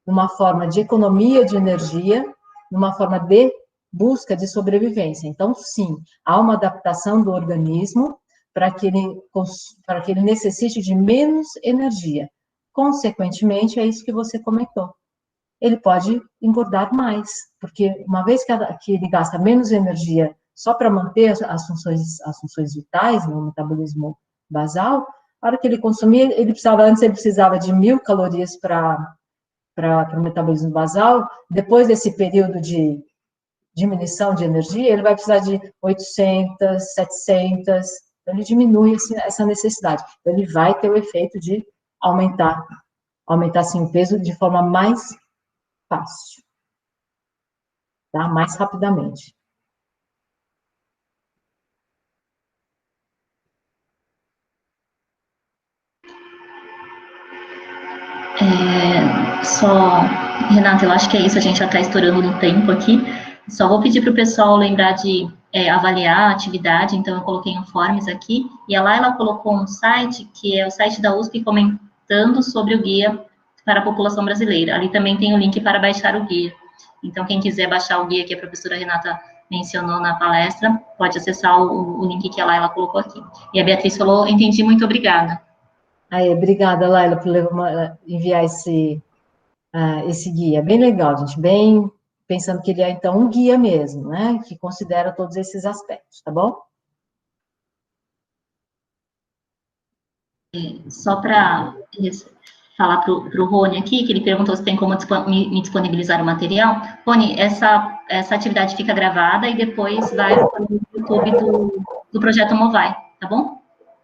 numa forma de economia de energia, numa forma de busca de sobrevivência. Então, sim, há uma adaptação do organismo para que ele necessite de menos energia. Consequentemente, é isso que você comentou. Ele pode engordar mais, porque uma vez que ele gasta menos energia só para manter as funções vitais, no metabolismo basal, a hora que ele consumir, antes ele precisava de 1.000 calorias para o metabolismo basal, depois desse período de diminuição de energia, ele vai precisar de 800, 700, então ele diminui essa necessidade. Então, ele vai ter o efeito de aumentar assim, o peso de forma mais fácil, tá? Mais rapidamente. Renata, eu acho que é isso, a gente já está estourando no tempo aqui. Só vou pedir para o pessoal lembrar de avaliar a atividade, então eu coloquei informes aqui, e lá ela colocou um site, que é o site da USP, comentando sobre o guia para a população brasileira. Ali também tem o link para baixar o guia. Então, quem quiser baixar o guia que a professora Renata mencionou na palestra, pode acessar o link que ela colocou aqui. E a Beatriz falou, entendi, muito obrigada. Obrigada, Laila, por enviar esse guia. Bem legal, gente, bem pensando que ele é, então, um guia mesmo, né, que considera todos esses aspectos, tá bom? Só para falar para o Rony aqui, que ele perguntou se tem como me disponibilizar o material. Rony, essa atividade fica gravada e depois vai para o YouTube do Projeto Movai, tá bom?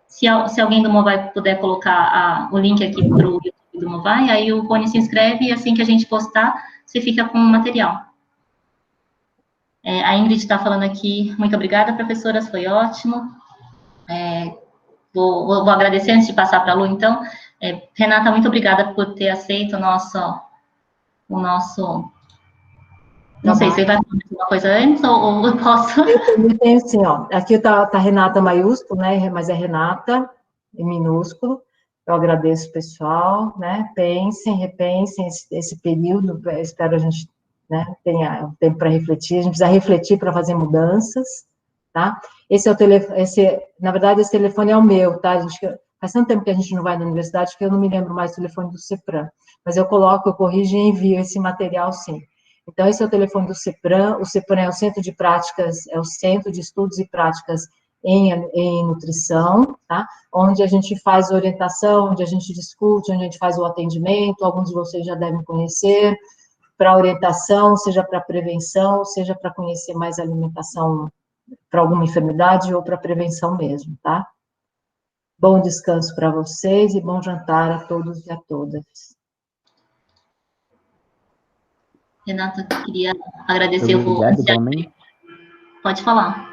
Se alguém do Movai puder colocar o link aqui para o YouTube do Movai, aí o Rony se inscreve e assim que a gente postar, você fica com o material. A Ingrid está falando aqui, muito obrigada, professoras, foi ótimo. Vou agradecer antes de passar para a Lu, então. Renata, muito obrigada por ter aceito o nosso... Não sei, você vai falar alguma coisa antes ou eu posso? Eu tenho sim, ó. Aqui está Renata maiúsculo, né? Mas é Renata em minúsculo. Eu agradeço, pessoal, né? Pensem, repensem esse período. Espero a gente, né, tenha um tempo para refletir. A gente precisa refletir para fazer mudanças, tá? Esse é o telefone. Na verdade, esse telefone é o meu, tá? Faz tanto tempo que a gente não vai na universidade que eu não me lembro mais do telefone do CEPRAM, mas eu coloco, eu corrijo e envio esse material, sim. Então, esse é o telefone do CEPRAM. O CEPRAM é o Centro de Práticas, é o Centro de Estudos e Práticas em Nutrição, tá? Onde a gente faz orientação, onde a gente discute, onde a gente faz o atendimento, alguns de vocês já devem conhecer, para orientação, seja para prevenção, seja para conhecer mais alimentação para alguma enfermidade ou para prevenção mesmo, tá? Bom descanso para vocês e bom jantar a todos e a todas. Renata, queria agradecer Obrigado, igualmente. Pode falar.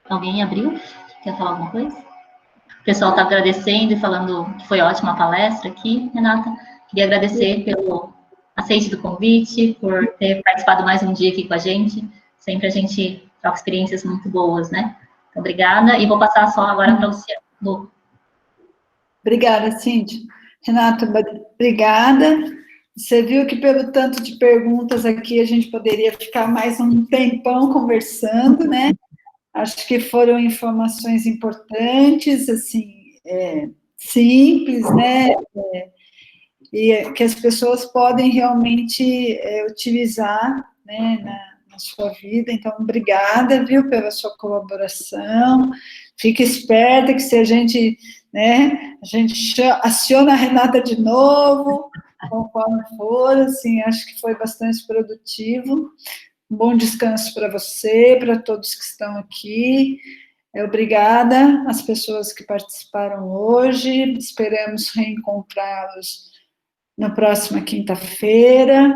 Alguém abriu? Quer falar alguma coisa? O pessoal está agradecendo e falando que foi ótima a palestra aqui, Renata. Queria agradecer pelo aceite do convite, por ter participado mais um dia aqui com a gente. Sempre a gente troca experiências muito boas, né? Então, obrigada. E vou passar só agora para o Luciano. Obrigada, Cíntia. Renata, obrigada. Você viu que pelo tanto de perguntas aqui, a gente poderia ficar mais um tempão conversando, né? Acho que foram informações importantes, assim, simples, né? E que as pessoas podem realmente utilizar, né, na sua vida. Então, obrigada, viu, pela sua colaboração. Fique esperta que se a gente, né, aciona a Renata de novo, conforme for, assim, acho que foi bastante produtivo. Um bom descanso para você, para todos que estão aqui. Obrigada às pessoas que participaram hoje. Esperamos reencontrá-los na próxima quinta-feira.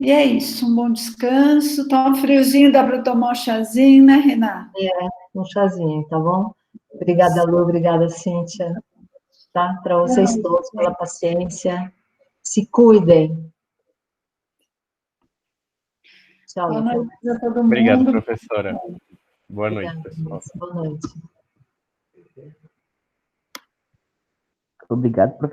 E é isso, um bom descanso. Tá um friozinho, dá para tomar um chazinho, né, Renata? Um chazinho, tá bom? Obrigada, Lu, obrigada, Cíntia, tá? Para vocês todos, pela paciência. Se cuidem. Tchau, Boa noite a todo mundo. Obrigado, professora. Boa Obrigada, noite, pessoal. Boa noite. Obrigado, professor.